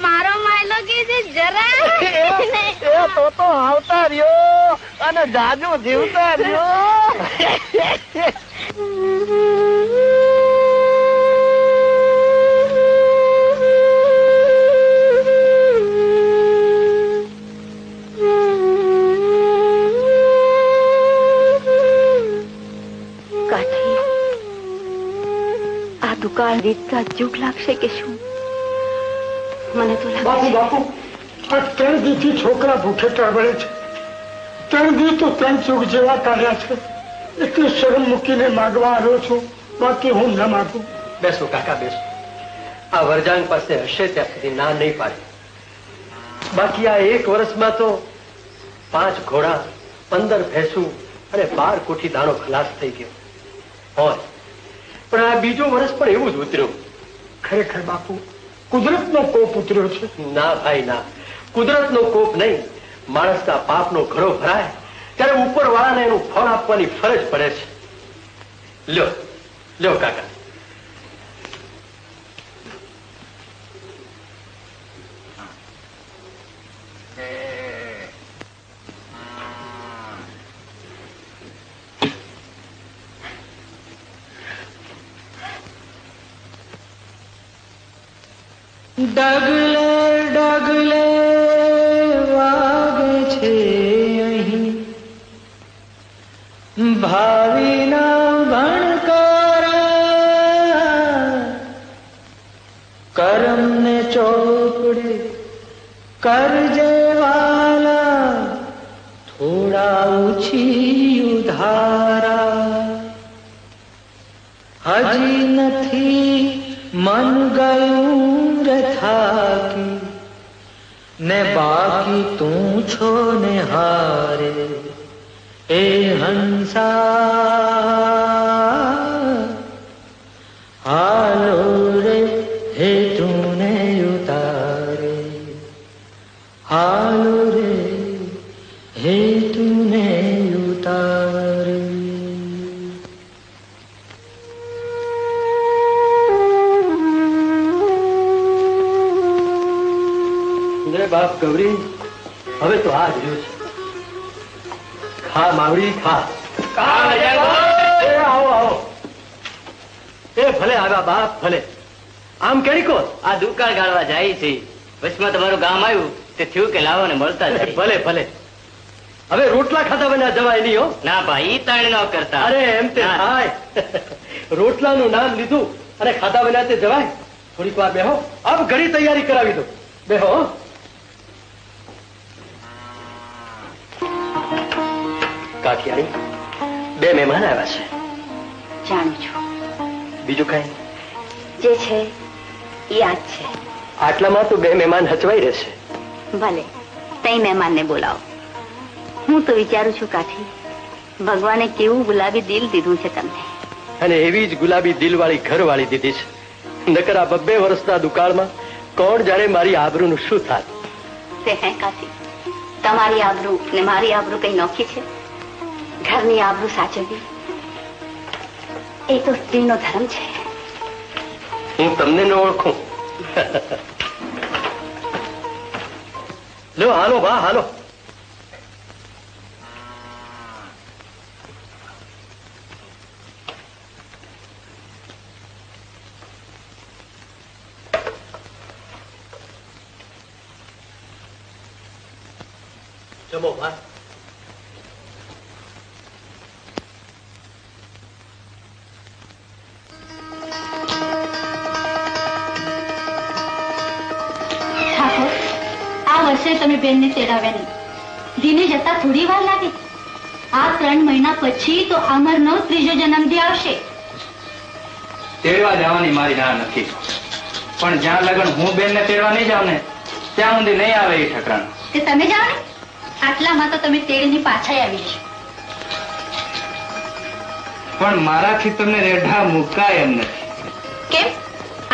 મારો માયલો કે છે જરા તો આવતા રહ્યો અને જાજુ જીવતા રહ્યો. દુકાળ રીતતા ચૂક લાગશે કે શું? મને તો બાપુ બાપુ આ 3 દીથી છોકરા ભૂખે ટળવળે છે. 3 દી તો 3 ચૂક જેવા કાઢ્યા છે. એટલી શરમ મૂકીને માગવા આવ્યો છું. બાકી હું ન માગું. બેસો કાકા બેસો. આ વરજાંગ પાસે હશે ત્યાં સુધી ના નહીં પાડે. બાકી આ 1 વર્ષમાં તો 5 ઘોડા, 15 ભેંસું અને 12 કોઠી દાણો ખલાસ થઈ ગયો હોય. પણ આ બીજું વર્ષ પણ એવું જ ઉતર્યું. ખરેખર બાપુ કુદરતનો કોપ ઉતર્યો છે. ના ભાઈ ના, કુદરતનો કોપ નહીં, માણસના પાપનો ઘડો ભરાય ત્યારે ઉપરવાળાને એનું ફળ આપવાની ફરજ પડે છે. લ્યો લ્યો કાકા. ડગલે ડગલે વાગે છે અહીં ભાવિના ભણકારા, કરમને ચોપડે કરજે વાલા થોડા ઓછી ઉધારા. હજી નથી મન ગયું થાકી ને બાકી તું છો ને હારે એ હંસા. હાલો રે હે તુને ઉતારે, હાલો રે હે તુને ઉતારે. બાપ ગૌરી, હવે તો આ જ રહ્યું છે. ખા માવડી ખા. આવો આવો. એ ભલે આવ્યા બાપ ભલે. આમ કેડી કો આ દુકાળ ગાળવા જાય છે. વચમાં તમારું ગામ આવ્યું તે થયું કે લાવો ને મળતા જાય. ભલે ભલે. હવે રોટલા ખાતા બના જવાય નહીં હો. ના ભાઈ, તાણ ન કરતા. અરે એમ તે થાય. રોટલાનું નામ લીધું અને ખાતા બના તે જવાય. થોડીક વાર બેહો, આપ ઘણી તૈયારી કરાવી દો. બેહો. કાકિયાણી, 2 મહેમાન આવ્યા છે. જાણું છું. બીજું કઈ? જે છે એ આ જ છે. આટલામાં તો 2 મહેમાન હચવાઈ રહેશે. ભલે, તઈ મહેમાનને બોલાવો. હું તો વિચારું છું કાઠી, ભગવાને કેવું ગુલાબી દિલ દીધું છે તમને. અને એવી જ ગુલાબી દિલવાળી ઘરવાળી દીધી છે. નકર આ 2 વર્ષના દુકાળમાં કોણ જાણે મારી આબરૂનું શું થાય. તે હે કાઠી, તમારી આબરૂ ને મારી આબરૂ કઈ નોખી છે? ઘરની આબરૂ સાચવવી એ તો સ્ત્રીનો ધર્મ છે. હું તમને ન ઓળખું. લો હાલો બા હાલો. જમો બા. તમે બેનને તેડાવ્યા નહીં. દિને જતા થોડી વાર લાગે. આ 3 મહિના પછી તો અમરનો 3જો જન્મદિન આવશે. તેડવા જવાની મારી ના નથી, પણ જ્યાં લગન હું બેનને તેડવા નહીં જાઉં ને ત્યાં સુધી નહીં આવે એ ઠકરાણ. તે તમે જાઓ ને, આટલામાં તો તમે તેડીને પાછા આવી જશો. પણ મારાથી તમને રેઢા મુકાય એમ નથી. કેમ?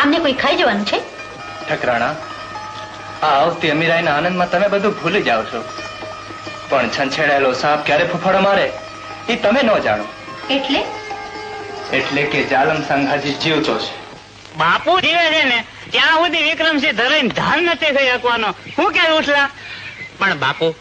આમને કોઈ ખાઈ જવાનું છે? ઠકરાણા, આ આવતી અમીરાઈના આનંદમાં તમે બધું ભૂલી જાઓ છો, પણ છંછેડાયેલો સાપ ક્યારે ફૂફાડો મારે એ તમે ન જાણો. એટલે કે જાલમ સંઘાજી જીવતો છે. બાપુ જીવે છે ને ત્યાં સુધી વિક્રમસિંહ ધરાઈને ધાન નથી થઈ શકવાનો. શું કે ઉઠલા? પણ બાપુ,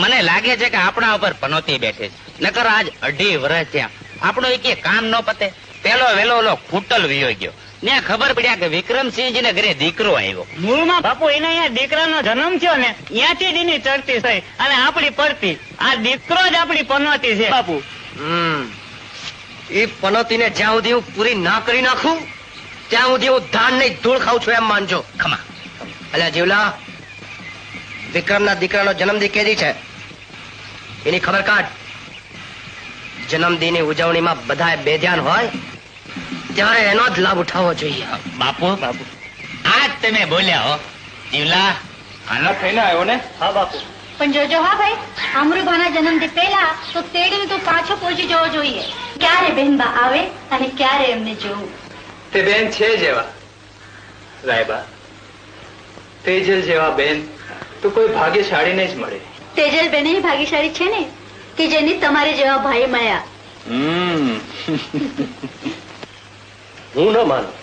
મને લાગે છે કે આપણા ઉપર પનોતી બેઠે છે. નકર આજ 2.5 વર્ષ થયા આપણો એક કામ ન પતે. પેલો વેલો ઓલો ખૂટલ વિયો ગયો. ત્યાં ખબર પડ્યા કે વિક્રમસિંહજી ને ઘરે દીકરો આવ્યો. મૂળમાં બાપુ એને અહીંયા દીકરાનો જન્મ થયો ને ત્યાંથી જ એની ચડતી થઈ અને આપણી પડતી. આ દીકરો જ આપણી પનોતી છે બાપુ. એ પનોતીને જ્યાં સુધી હું પૂરી ના કરી નાખું ત્યાં સુધી હું ધાન નહીં ધૂળ ખાઉં છું એમ માનજો. ખમા અલ્યા જીવલા, વિક્રમના દીકરાનો જન્મદિન કેદી છે એની ખબર કાઢ. જન્મદિનની ઉજવણીમાં બધા બેધ્યાન હોય ત્યારે એનો જ લાભ ઉઠાવવો જોઈએ. બાપુ તમે બોલ્યા હો જીવલા. આના થઈને આવ્યો ને? હા બાપુ. પણ જોજો હા ભાઈ, અમરુભાના જન્મથી પહેલા તો તેડીને તો પાછો પહોંચી જવો જોઈએ. ક્યારે બહેનબા આવે અને ક્યારે એમને જોવું. તે બેન છે જેવા રાયબા, તેજલ જેવા બેન તો કોઈ ભાગ્યશાળીને જ મળે. તેજલ બેન ભાગ્યશાળી છે ને કે જેની તમારે જેવા ભાઈ મળ્યા. હું ન માનું.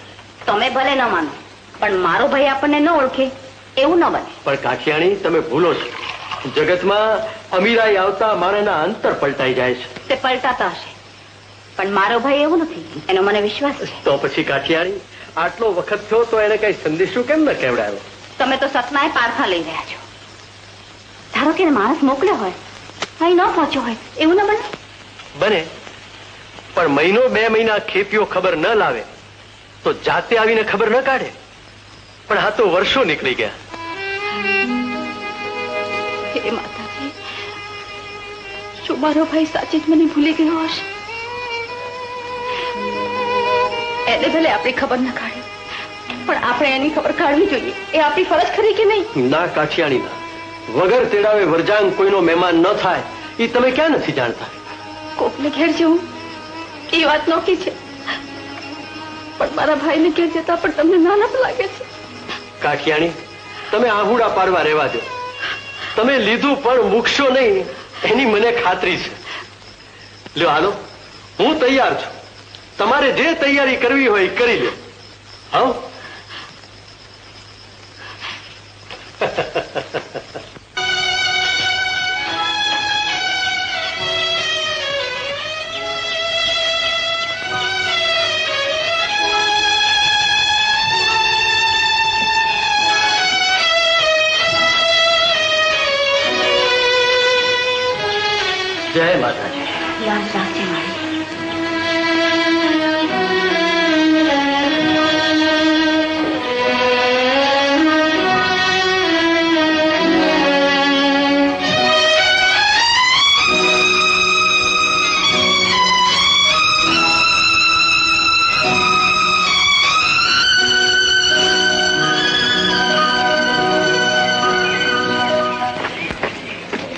તમે ભલે ન માનો, પણ મારો ભાઈ આપણને ન ઓળખે એવું ન બને. પણ કાઠિયાણી, તમે ભૂલો છો. જગતમાં અમીરાઈ આવતા માણસના અંતર પલટાઈ જાય છે. તે પલટાતા હશે, પણ મારો ભાઈ એવું નથી, એનો મને વિશ્વાસ છે. તો પછી કાઠિયાણી, આટલો વખત થયો તો એને કઈ સંદેશો કેમ ન કેવડાવ્યો? તમે તો સતનાએ પારખા લઈ રહ્યા છો. ધારો કે માણસ મોકલ્યો હોય, અહીં ન પહોંચ્યો હોય, એવું ન બને? બને, પણ મહિનો 2 મહિના ખેતીઓ ખબર ન લાવે તો જાતે આવીને ખબર ન કાઢે. પણ આ તો વર્ષો નીકળી ગયા. હે માતાજી, શું મારો ભાઈ સાચી જ મને ભૂલી ગયો હશે? એને ભલે આપણી ખબર ન કાઢે, પણ આપણે એની ખબર કાઢવી જોઈએ. એ આપણી ફરજ ખરી કે નહીં? ના કાઠિયાણી ના, વગર તેડાવે વરજાંગ કોઈનો મહેમાન ન થાય એ તમે ક્યાં નથી જાણતા? કોકને ઘેર જવું એ વાત નોકી છે, પણ મારા ભાઈને ઘેર જતા પણ તમને નાનપ લાગે છે. કાઠિયાણી, તમે આહુડા પારવા રહેવા દો. તમે લીધું પણ મૂકશો નહીં એની મને ખાતરી છે. લ્યો હાલો, હું તૈયાર છું. તમારે જે તૈયારી કરવી હોય એ કરી લો. હા. જય માતાજી. યાદ રાખજે મારી.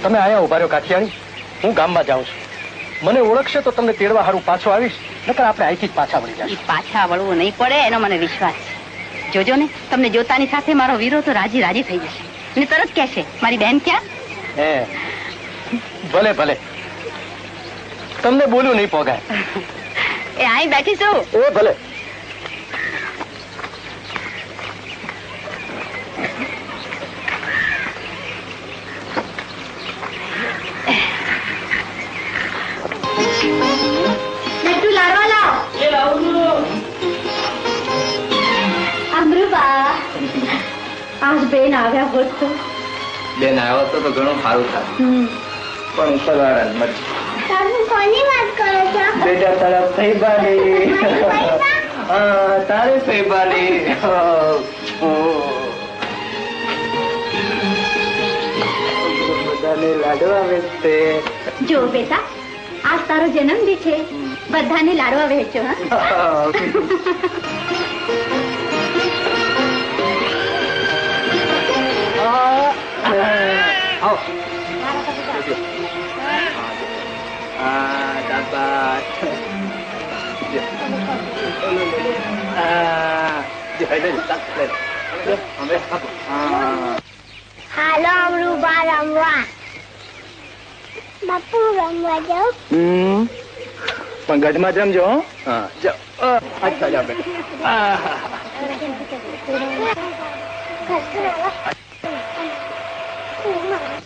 તમે આયા ઉભા રહ્યો કાઠિયાણી, હું ગામમાં જાઉં છું. મને ઓળખશે તો તમને તેડવા હારું પાછો આવીશ, નકર આપણે અહીંથી જ પાછા વળી જાય. પાછા વળવું નહીં પડે એનો મને વિશ્વાસ છે. જોજો ને, તમને જોતાની સાથે મારો વીરો તો રાજી રાજી થઈ જશે અને તરત કહેશે મારી બહેન ક્યાં? ભલે ભલે, તમને બોલ્યું નહીં પોગાય. એ અહીં બેઠી છું. એ ભલે. આજ બેન આવ્યા હોત તો. બેન આવ્યો તો ઘણું સારું થાય, પણ ઉપરવાળા મત. કોની વાત કરો છો? બેટા તારા ફૈબાની. તારે ફૈબાની. બધાને લાડવા વેચતે. જો બેટા, આજ તારો જન્મદિન છે, બધાને લાડવા વહેંચો. હાલો અમરુબા રમવા. બાપુ રમવા જાઓ. પણ ગઢમાં જમજો. હા જાઓ. અચ્છા જાઓ બેટા.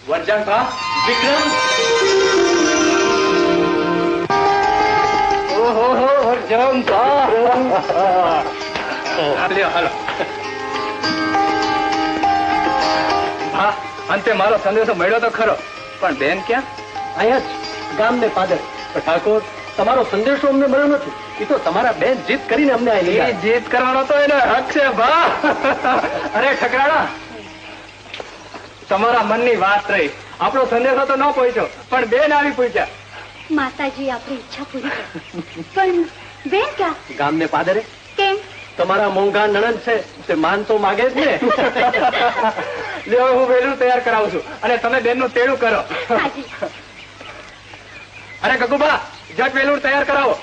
વરજાંગ ભા, વિક્રમ. ઓહો વરજાંગ ભા. હાલો. હા, અંતે મારો સંદેશો મળ્યો તો ખરો, પણ બેન ક્યાં? અહીંયા જ ગામને પાદર. ઠાકોર, તમારો સંદેશો અમને મળ્યો નથી. એ તો તમારા બેન જીત કરીને અમને અહીં જીત કરવાનો તો એને હક છે ભા. અરે ઠકરાણા, તમારા મનની વાત રહી. આપણો સંદેશો તો ન પહોંચ્યો, પણ બેન આવી પૂછ્યા. માતાજી આપણી ઈચ્છા પૂરી કરી. પણ બેન ક્યાં? ગામને પાદરે. કેમ? તમારા મોંઘા નણંદ છે તે માન તો માગે જ ને. લ્યો હું વેલું તૈયાર કરાવું છું અને તમે બેનનું તેડું કરો. અરે ગગુબા જટ વેલું તૈયાર કરાવો.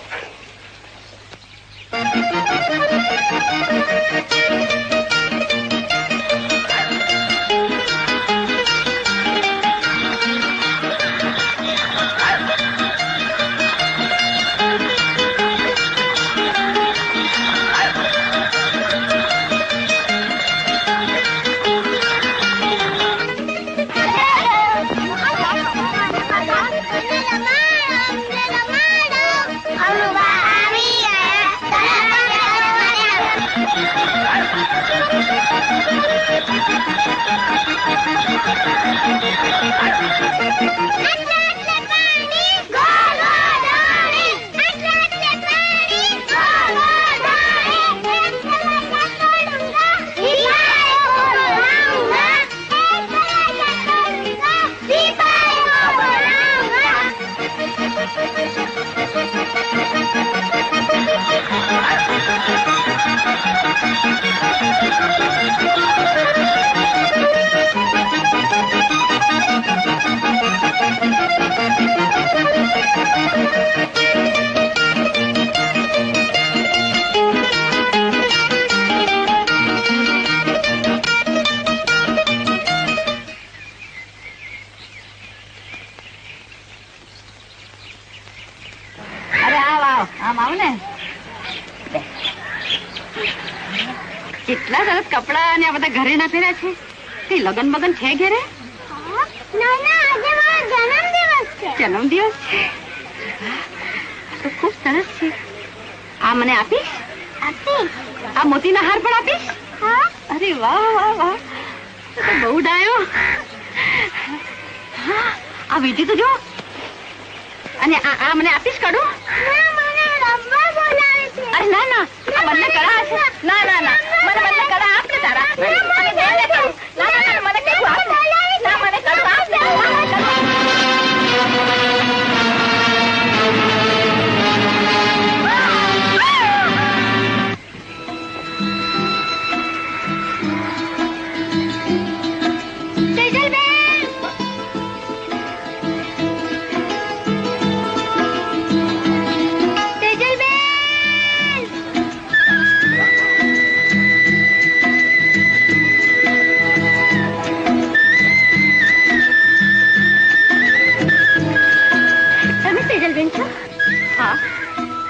કેટલા સરસ કપડા અને આ બધા ઘરે ના પહેર્યા છે. કઈ લગન બગન છે ઘરે? જન્મદિવસ છે તો ખૂબ સરસ છે. આ મને આપીશ? આ મોતીના હાર પણ આપીશ? અરે વાહ વાહ વાહ, બહુ ડાયો. આ વીટી તો જો. અને આ મને આપીશ કાઢું? અરે ના ના, આ બંને કડા છે. ના ના ના, મને બંને કડા આપ ને તારા. મને બેને કરું. ના ના ના, મને કડું આપ. ના મને કડું આપ.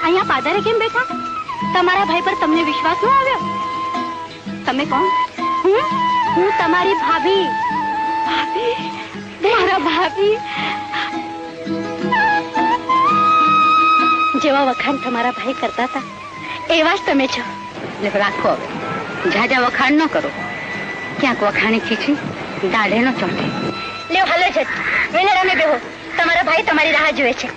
અહીંયા પાદરે કેમ બેઠા? તમારા ભાઈ પર તમને વિશ્વાસ ન આવ્યો? તમે કોણ? હું તમારી ભાભી. ભાભી? મારા ભાભી? જેવા વખાણ તમારા ભાઈ કરતા હતા એવા જ તમે છો. રાખો હવે, જાજા વખાણ ન કરો. ક્યાંક વખાણી ખીચી દાઢે ન ચોંટે. લ્યો હાલો છે વેલેરામે બેહો. તમારા ભાઈ તમારી રાહ જુએ છે.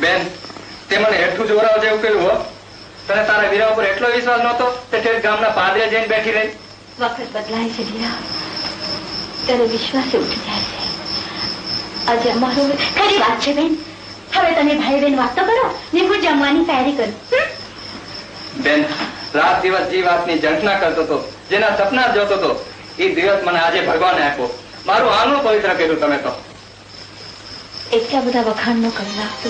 બેન, તે મને હેઠું જોરાવ જેવું કર્યું હો. તને તારા વીરા ઉપર એટલો વિશ્વાસ નહોતો તે ઠેર ગામના પાદરે જઈને બેઠી રહી. વખત બદલાય છે વીરા, ત્યારે વિશ્વાસ ઉઠી જાય છે. આજે અમારું ખરી વાત છે બેન. હવે તમે ભાઈ બેન વાત તો કરો ને હું જમવાની તૈયારી કરું. બેન, રાત દિવસ જે વાતની ઝંખના કરતો હતો, જેના સપના જોતો હતો, એ દિવસ મને આજે ભગવાને આપ્યો. મારું આનું પવિત્ર કર્યું તમે તો. એટલા બધા વખાણ નો કરી નાખતો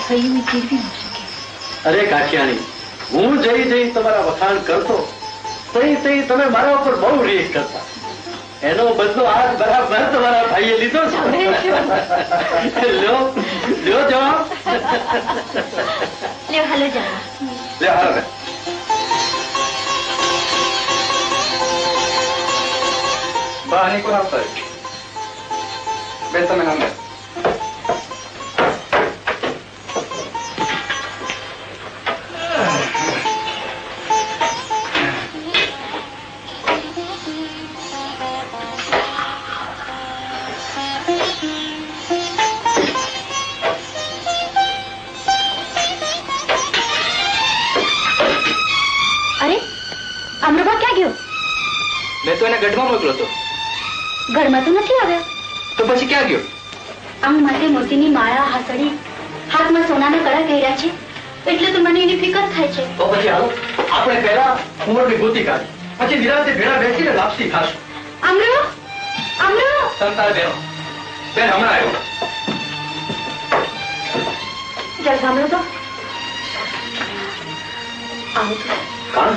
ભાઈ મેં જીરવી ન શકે. અરે કાઠિયાણી, હું જઈ તમારા વખાણ કરતો તઈ તમે મારા ઉપર બહુ રીસ કરતા. એનો બદલો આજ બરાબર તમારા ભાઈએ લીધો છે. લ્યો લ્યો જવાબ. લ્યો હાલો જાઓ. લે હાલો ને. બા આની કોણ આવતા બેન તમે નામ લે. અમૃભા ક્યાં ગયો? મેં તો એને ગઢમાં મોકલો હતો. ઘરમાં તો નથી આવ્યો. તો પછી ક્યાં ગયો? આમ માટે મોતીની માળા હાથડી હાથમાં સોનાના કડા કર્યા છે એટલે તો મને એની ફિકર થાય છે. તો પછી હાલો આપણે પહેલા કુંવરની ગોતી કાઢી પછી નિરાંતે ભેળા બેસીને લાપસી ખાશું. અમરો અમરો સંતાર બેનો બેન હમણાં આવ્યો. જરા સાંભળો તો. આવો તો. કોણ?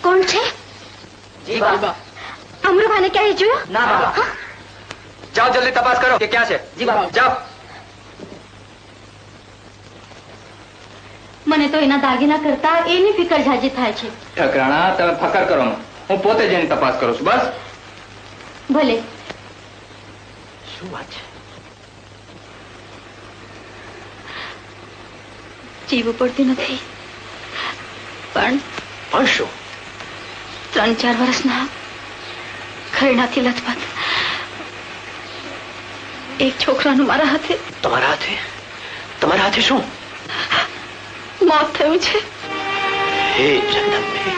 કોણ છે? જી બાબા. અમૃભાને ક્યાંય જોયો? ના બાબા. જાઓ જલ્દી તપાસ કરો કે ક્યાં છે. જી બાબા. જાઓ. મને તો એના દાગીના કરતા એની ફિકર જાજી થાય છે. ઠકરાણા તમે ફકર કરો માં. હું પોતે જઈને તપાસ કરું છું બસ. ભલે. શું વાત છે? જીવવું પડતું નથી પણ શું 3-4 વર્ષના ઘરણાથી લથપથ એક છોકરાનું મારા હાથે. તમારા હાથે? તમારા હાથે શું? મોત થયું છે. હે જગદંબે.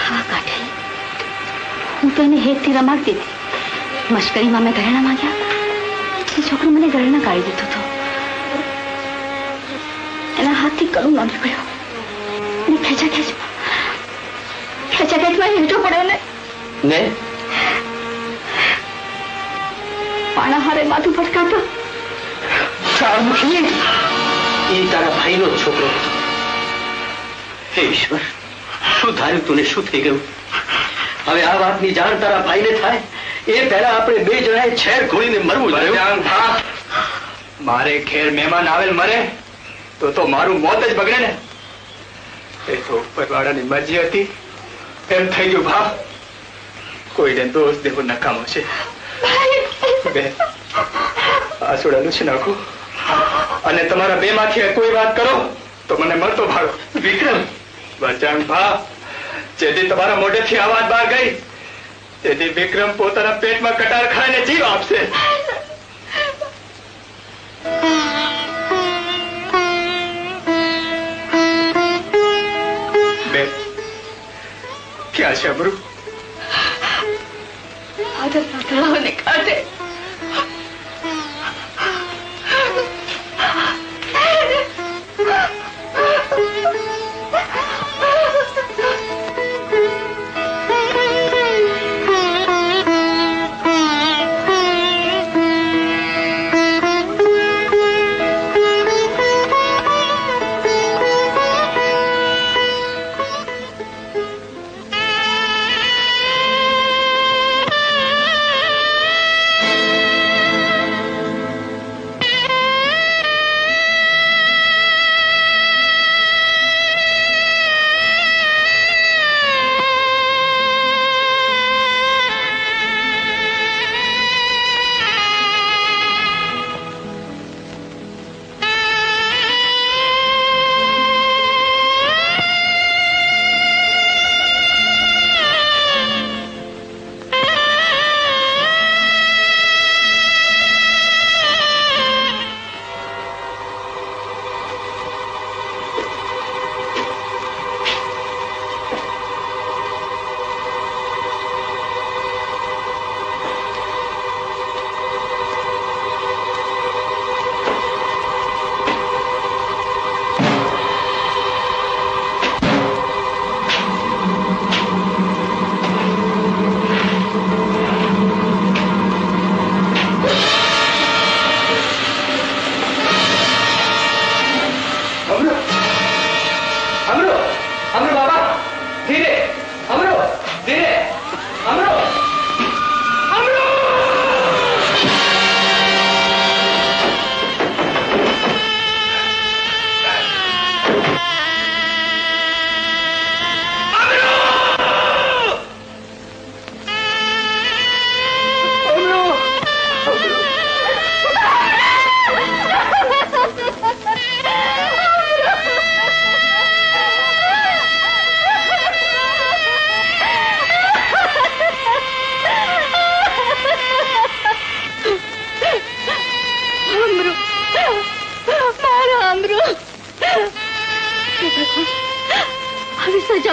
હા કાઠી, હું તો એને હેતથી રમાડતી હતી. મશ્કરીમાં મેં ઘરેણા માંગ્યા. એ છોકરો મને ઘરેણા કાઢી દીધો હતો. એના હાથથી કડું ન નીકળ્યો. ખેંચાખેંચમાં હેઠો પડ્યો ને પાણા હારે માથું ફટકાતો. એ તારા ભાઈનો છોકરો. હે ઈશ્વર, શું ધાર્યું તું ને શું થઈ ગયું? હવે આ વાતની જાણ તારા ભાઈને થાય એ પહેલા આપણે બે જણાએ છેર ખોલીને મરવું જોઈએ. મારે ઘેર મહેમાન આવેલ મરે તો મારું મોત જ બગડે ને. એ તો ઉપરવાળાની મરજી હતી એમ થઈ ગયું ભા. કોઈને દોષ દેવો નકામો છે. બેન આસુડાનું છે નાખું અને તમારા બે માંથી કોઈ વાત કરો તો મને મળતો ભાડો. વિક્રમ બચાણ ભા, જેથી તમારા મોઢેથી આ વાત બહાર ગઈ તેથી વિક્રમ પોતાના પેટમાં કટાર ખાઈને જીવ આપશે. બેન ક્યાં છે અમરુ? આદરના તળાવને કાંઠે.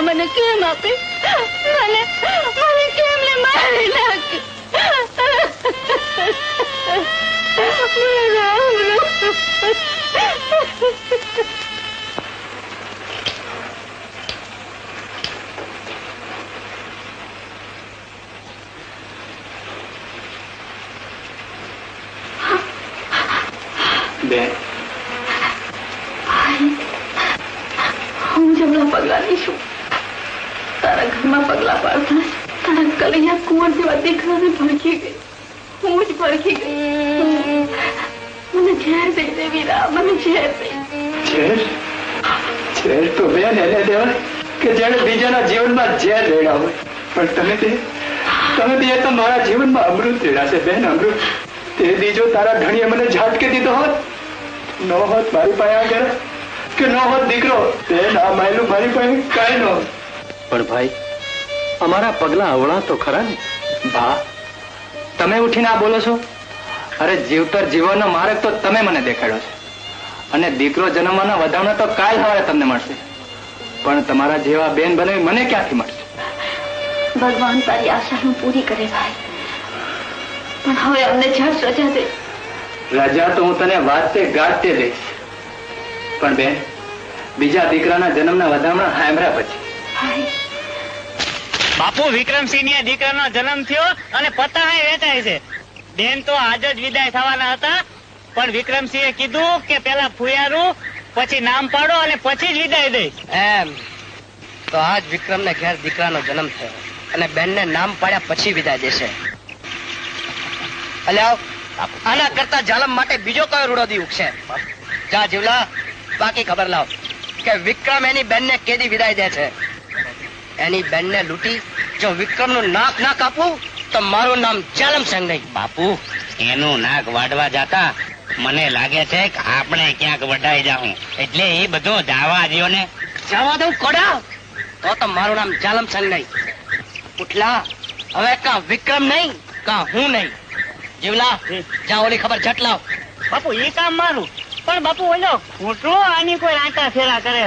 મને કેમ આપે? મને કેમ ને મારી નાખે? બેન, હું જમણા પગલાની છું. તારા ઘરમાં પગલા પાડતા તારા કલૈયા કુંવર જેવા દીકરાને ભડકી ગઈ. હું જ ભડકી ગઈ. મને ઝેર દઈ દે વીરા, મને ઝેર દે. ઝેર તો બેન એને દેવાય કે જેને બીજાના જીવનમાં ઝેર રેડા હોય, પણ તમે એ તો મારા જીવનમાં અમૃત રેડા છે બેન, અમૃત. તે બીજો તારા ધણીએ મને ઝાટકે દીધો હોત, ન હોત મારી પાસે આગળ કે ન હોત દીકરો, તે ના માયલું મારી પાસે કઈ ન હોત. પણ ભાઈ, અમારા પગલા અવળા તો ખરા ને. બા, તમે ઉઠીને આ બોલો છો? અરે જીવતર જીવવાનો માર્ગ તો તમે મને દેખાડ્યો છે, અને દીકરો જન્મવાના વધામણા તો કાલ સવારે તમને મળશે, પણ તમારા જેવા બેન બનાવી મને ક્યાંથી મળશે? ભગવાન તારી આશા હું પૂરી કરે ભાઈ, પણ હવે અમને ઝાડ રજા દે. રજા તો હું તને વાતે ગાતે દઈશ, પણ બેન, બીજા દીકરાના જન્મના વધામણા સાંભળ્યા પછી બાપુ વિક્રમસિંહ દીકરાનો જન્મ થયો અને પતા વેચાય છે. બેન તો આજ જ વિદાય થવાના હતા, પણ વિક્રમસિંહે કીધું કે પેલા ફુયારું, પછી નામ પાડો અને પછી જ વિદાય દઈશ. એમ તો આજ વિક્રમને ઘેર દીકરાનો જન્મ થયો અને બેનને નામ પાડ્યા પછી વિદાય દેશે. અલ્યા આના કરતા જાલમ માટે બીજો કયો રૂડો દી ઉગશે? જા જીવલા, બાકી ખબર લાવ કે વિક્રમ એની બેનને કેદી વિદાય દે છે. એની બેનને લૂંટી જો વિક્રમનું નાક ના કાપું તો મારું નામ જાલમસિંહ નહીં. બાપુ, એનું નાક વાડવા જતા મને લાગે છે કે આપણે ક્યાંક વઢાઈ જાઉં, એટલે એ બધું જાવા દ્યો ને. જવા દઉં કોડા? તો મારું નામ જાલમસિંહ નહીં. ઉઠલા, હવે કા વિક્રમ નહીં કા હું નહીં. જીવલા, જા ઓલી ખબર ઝટ લાવ. બાપુ એ કામ મારું, પણ બાપુ ઓલો ખોટલો આની કોઈ આંટા ફેરા કરે.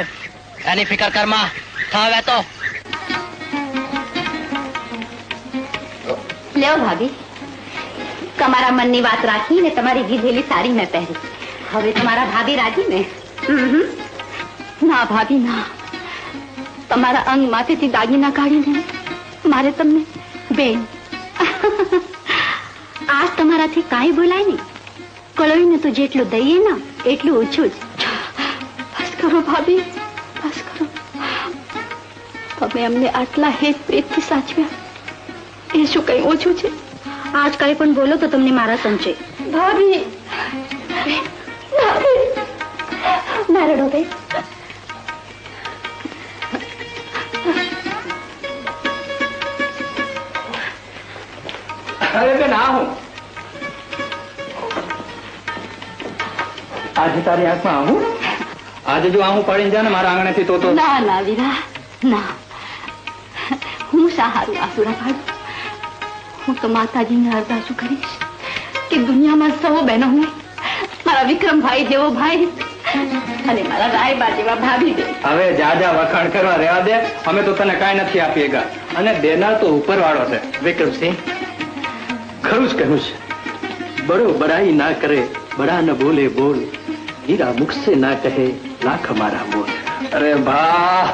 એની ફિકર કરમાં થાવે તો. લ્યો ભાભી, તમારા મનની વાત રાખી ને તમારી દીધેલી સાડી મેં પહેરી. હવે તમારા ભાભી રાજી ને? ના ભાભી ના, તમારા અંગ માથેથી દાગીના કાઢીને મારે તમને બેન. આજ તમારાથી કાંઈ બોલાય નહીં. કળોઈને તો જેટલું દઈએ ને એટલું ઓછું જ. બસ કરો ભાભી, બસ કરો. તમે અમને આટલા હેત પ્રેતથી સાચવ્યા, એ શું કઈ ઓછું છે? આજ કઈ પણ બોલો તો તમને મારા સંચય. ભાભી, ના રડો ભાઈ. અરે બેન, આ હું આજે તારી આંખમાં આવું? આજે જો આવું પડીને જાય ને મારા આંગણેથી તો ના ના વીરા, ના. હું શા હારું આસુરા પાડું? હું તો માતાજીને અરદાસું કરીશ કે દુનિયામાં સૌ બહેનો નહીં, મારા વિક્રમભાઈ જેવો ભાઈ અને મારા રાયબા જેવા ભાભી દે. હવે જાજા વખાણ કરવા રહેવા દે, અમે તો તને કાંઈ નથી આપીએગા, અને દેનાર તો ઉપર વાળો છે. વિક્રમસિંહ, ખરું જ કહ્યું છે, બડો બડાઈ ના કરે, બડા ન બોલે બોલ, હીરા મુખ સે ના કહે, લાખ હમારા મોલ. અરે ભા,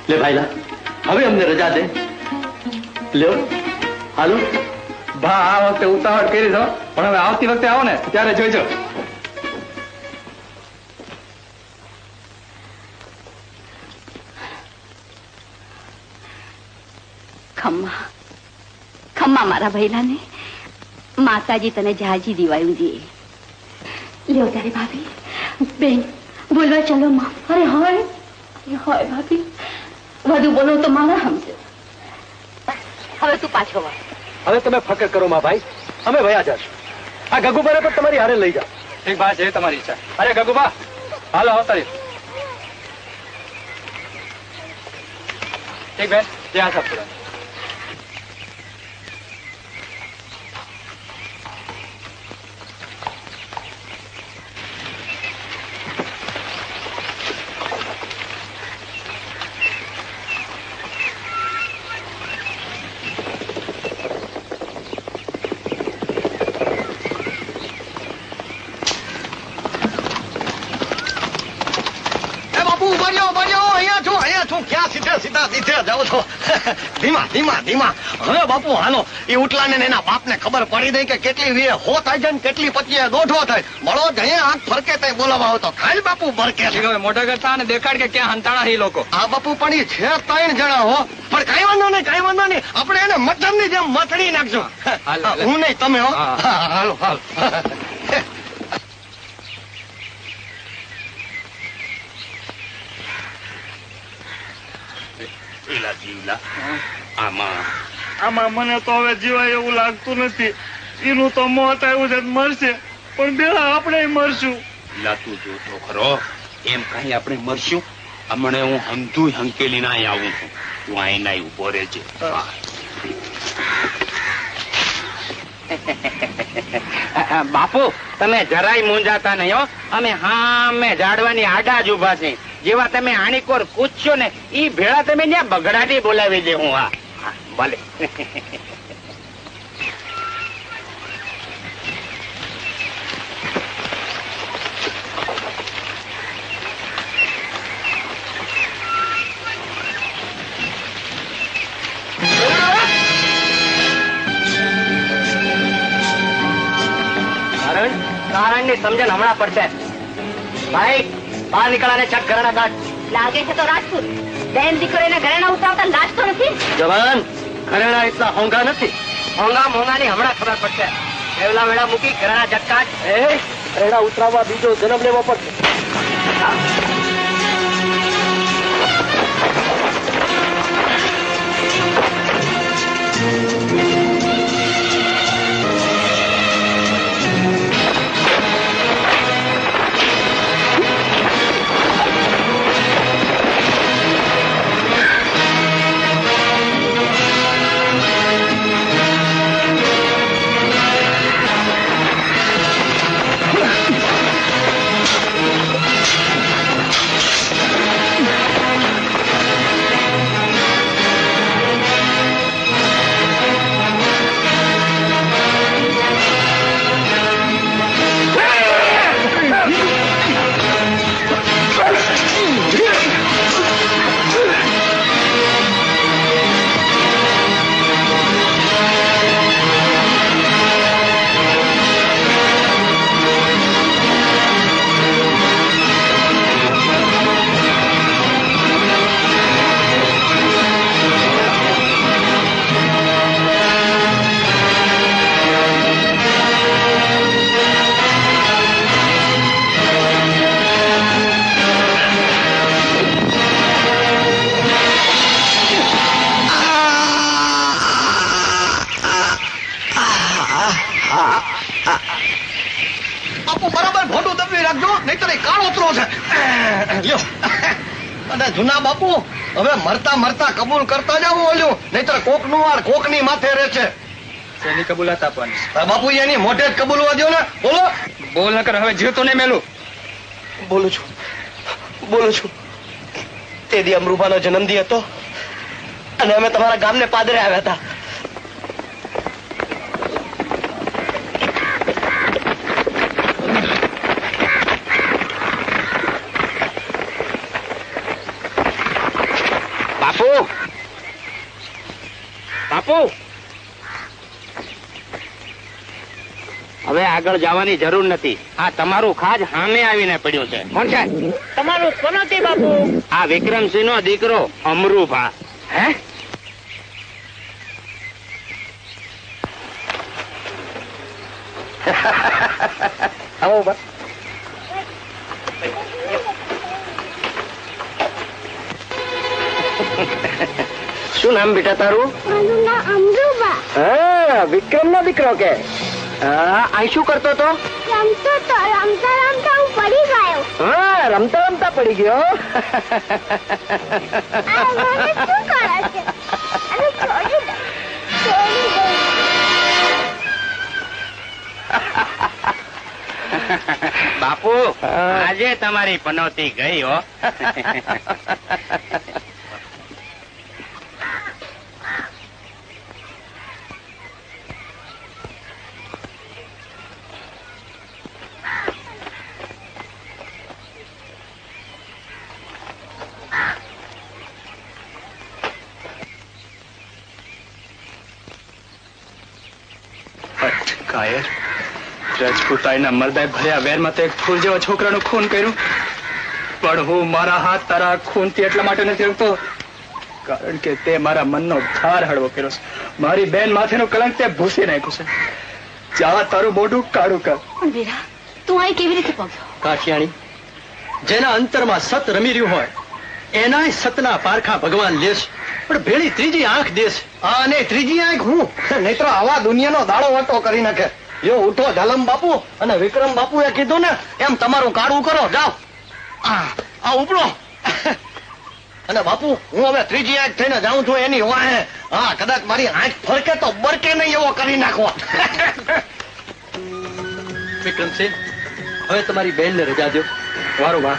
લે ભાઈલા, હવે અમને રજા દે. લ્યો, હાલો. ભા, આ વખતે ઉતાવળ કરી દો, પણ હવે આવતી વખતે આવો ને ત્યારે જોઈજો. ખમ્મા ખમ્મા મારા ભૈલાને, માતાજી તને જાજી દિવાયું દે. લ્યો તારી ભાભી. બેન, બોલવા ચલો માં. અરે હોય હોય ભાભી, વધુ બોલો તો મારા સમજો. હવે તું પાછો વા. હવે તમે ફકર કરો માં ભાઈ, અમે વયા જશું. આ ગગુબાને પણ તમારી હારે લઈ જાઓ. ઠીક બા, છે તમારી ઈચ્છા. અરે ગગુબા, હાલો આવતારી. ઠીક બેન, જય આશાપુરા. સીધા સીધે જાઓ છો. ધીમા ધીમા ધીમા. હવે બાપુ હાલો એ ઉટલાને ને એના બાપને ખબર પડી દઈ કે કેટલી વીએ હો થાય છે ને કેટલી પચીએ દોઢો થાય. મળો જઈએ આંખ ફરકે તઈ બોલાવા આવતો ખાલી બાપુ ભરકે છે. મોટા કરતા અને દેખાડ કે ક્યાં હંતાણા એ લોકો. આ બાપુ પણ એ છે 3 જણા હો. પણ કઈ વાંધો નહીં કઈ વાંધો નહીં. આપણે એને મટનની જેમ મથડી નાખજો. હું નહીં તમે હો. હાલો હાલો. આમાં મને તો હવે જીવાય એવું લાગતું નથી. એનું તો મોત આવ્યું છે મરશે પણ બેલા આપણે મરશું. તું જોતો ખરો એમ કઈ આપણે મરશું. હમણે હું હંધું હંકેલી ના આવું છું. તું અહીં ના ઉભો રહેજે. બાપુ તમે જરાય મૂંઝાતા નહીં હો. અમે હામે ઝાડવાની આડા જ ઉભા છે. જેવા તમે આણીકોર પૂછશો ને ઈ ભેળા તમે ત્યાં બગડાટી બોલાવી દે. હું હા ભલે. કારણ ની સમજણ હમણાં પડશે. ભાઈ બહાર નીકળાને છક ઘરેણા કાઢ. લાગે છે તો રાજપૂત બેન દીકરો એને ઘરેણા ઉતારતા લાજતો નથી. જવાન ઘરેણા એટલા હોંગા નથી. હોંગા મોંગાની હમણાં ખબર પડશે. વેલા વેળા મૂકી ઘરેણા છક કાઢ. ઘરેણા ઉતરાવવા બીજો જન્મ લેવો પડશે. બાપુ બરાબર ભોંડું દબવી રાખજો નહીતર એ કાળોતરો છે. લ્યો અને જૂના બાપુ હવે મરતા મરતા કબૂલ કરતા જાવ ઓલ્યું નહીતર કોક નું વાર કોક ની માથે રહે છે. એની કબૂલાત આપવાની. બાપુ એની મોઢે જ કબૂલવા દો ને. બોલો. બોલ નકર હવે જીવતો નહીં મેલું. બોલું છું. તે દી અમરૂભાનો જન્મદિન હતો અને અમે તમારા ગામને પાદરે આવ્યા હતા. બાપુ બાપુ હવે આગળ જવાની જરૂર નથી. આ તમારું ખાજ સામે આવીને પડ્યું છે. કોણ છે તમારું? કોનોથી બાપુ? આ વિક્રમસિંહ નો દીકરો અમરૂભા. હે આવો બા. શું નામ બેટા તારું? મારું નામ અમરૂબા. હા વિક્રમ નો દીકરો કે? અહીં શું કરતો તો? રમતો તો રમતા રમતા હું પડી ગયો. હા રમતા રમતા પડી ગયો. આ મને શું કરે છે? અને છોડી દે. છોડી દે. બાપુ આજે તમારી પનોતી ગઈ હો. કાયર રજપૂતાઈના મરદાએ ભર્યા વેરમાં તો એક ફૂલ જેવા છોકરાનું ખૂન કર્યું, પણ હું મારા હાથ તારા ખૂનથી એટલા માટે નથી રખતો કારણ કે તે મારા મનનો ભાર હળવો કર્યો છે. મારી બેન માથેનું કલંક તે ભૂસી નાખ્યું છે. જા તારું મોઢું કાળું કર. પણ વીરા, તું અહીં કેવી રીતે પહોંચ્યો? કાઠિયાણી, જેના અંતરમાં સત રમી રહ્યું હોય એનાય સતના પારખા ભગવાન લેશ, પણ ભેળી ત્રીજી આંખ દેશ. અને ત્રીજી આંખ હું નહીતર આવા દુનિયાનો દાડો વટો કરી નાખે. જો ઉઠો ઝાલમ બાપુ અને વિક્રમ બાપુએ કીધું ને એમ તમારું કાળું કરો. જાઓ આ ઉપડો. અને બાપુ હું હવે ત્રીજી આંખ થઈને જાઉં છું એની વાહે. હા, કદાચ મારી આંખ ફરકે તો બરકે નહીં એવો કરી નાખો. વિક્રમસિંહ, હવે તમારી બેનને રજા દો. વારો વાહ.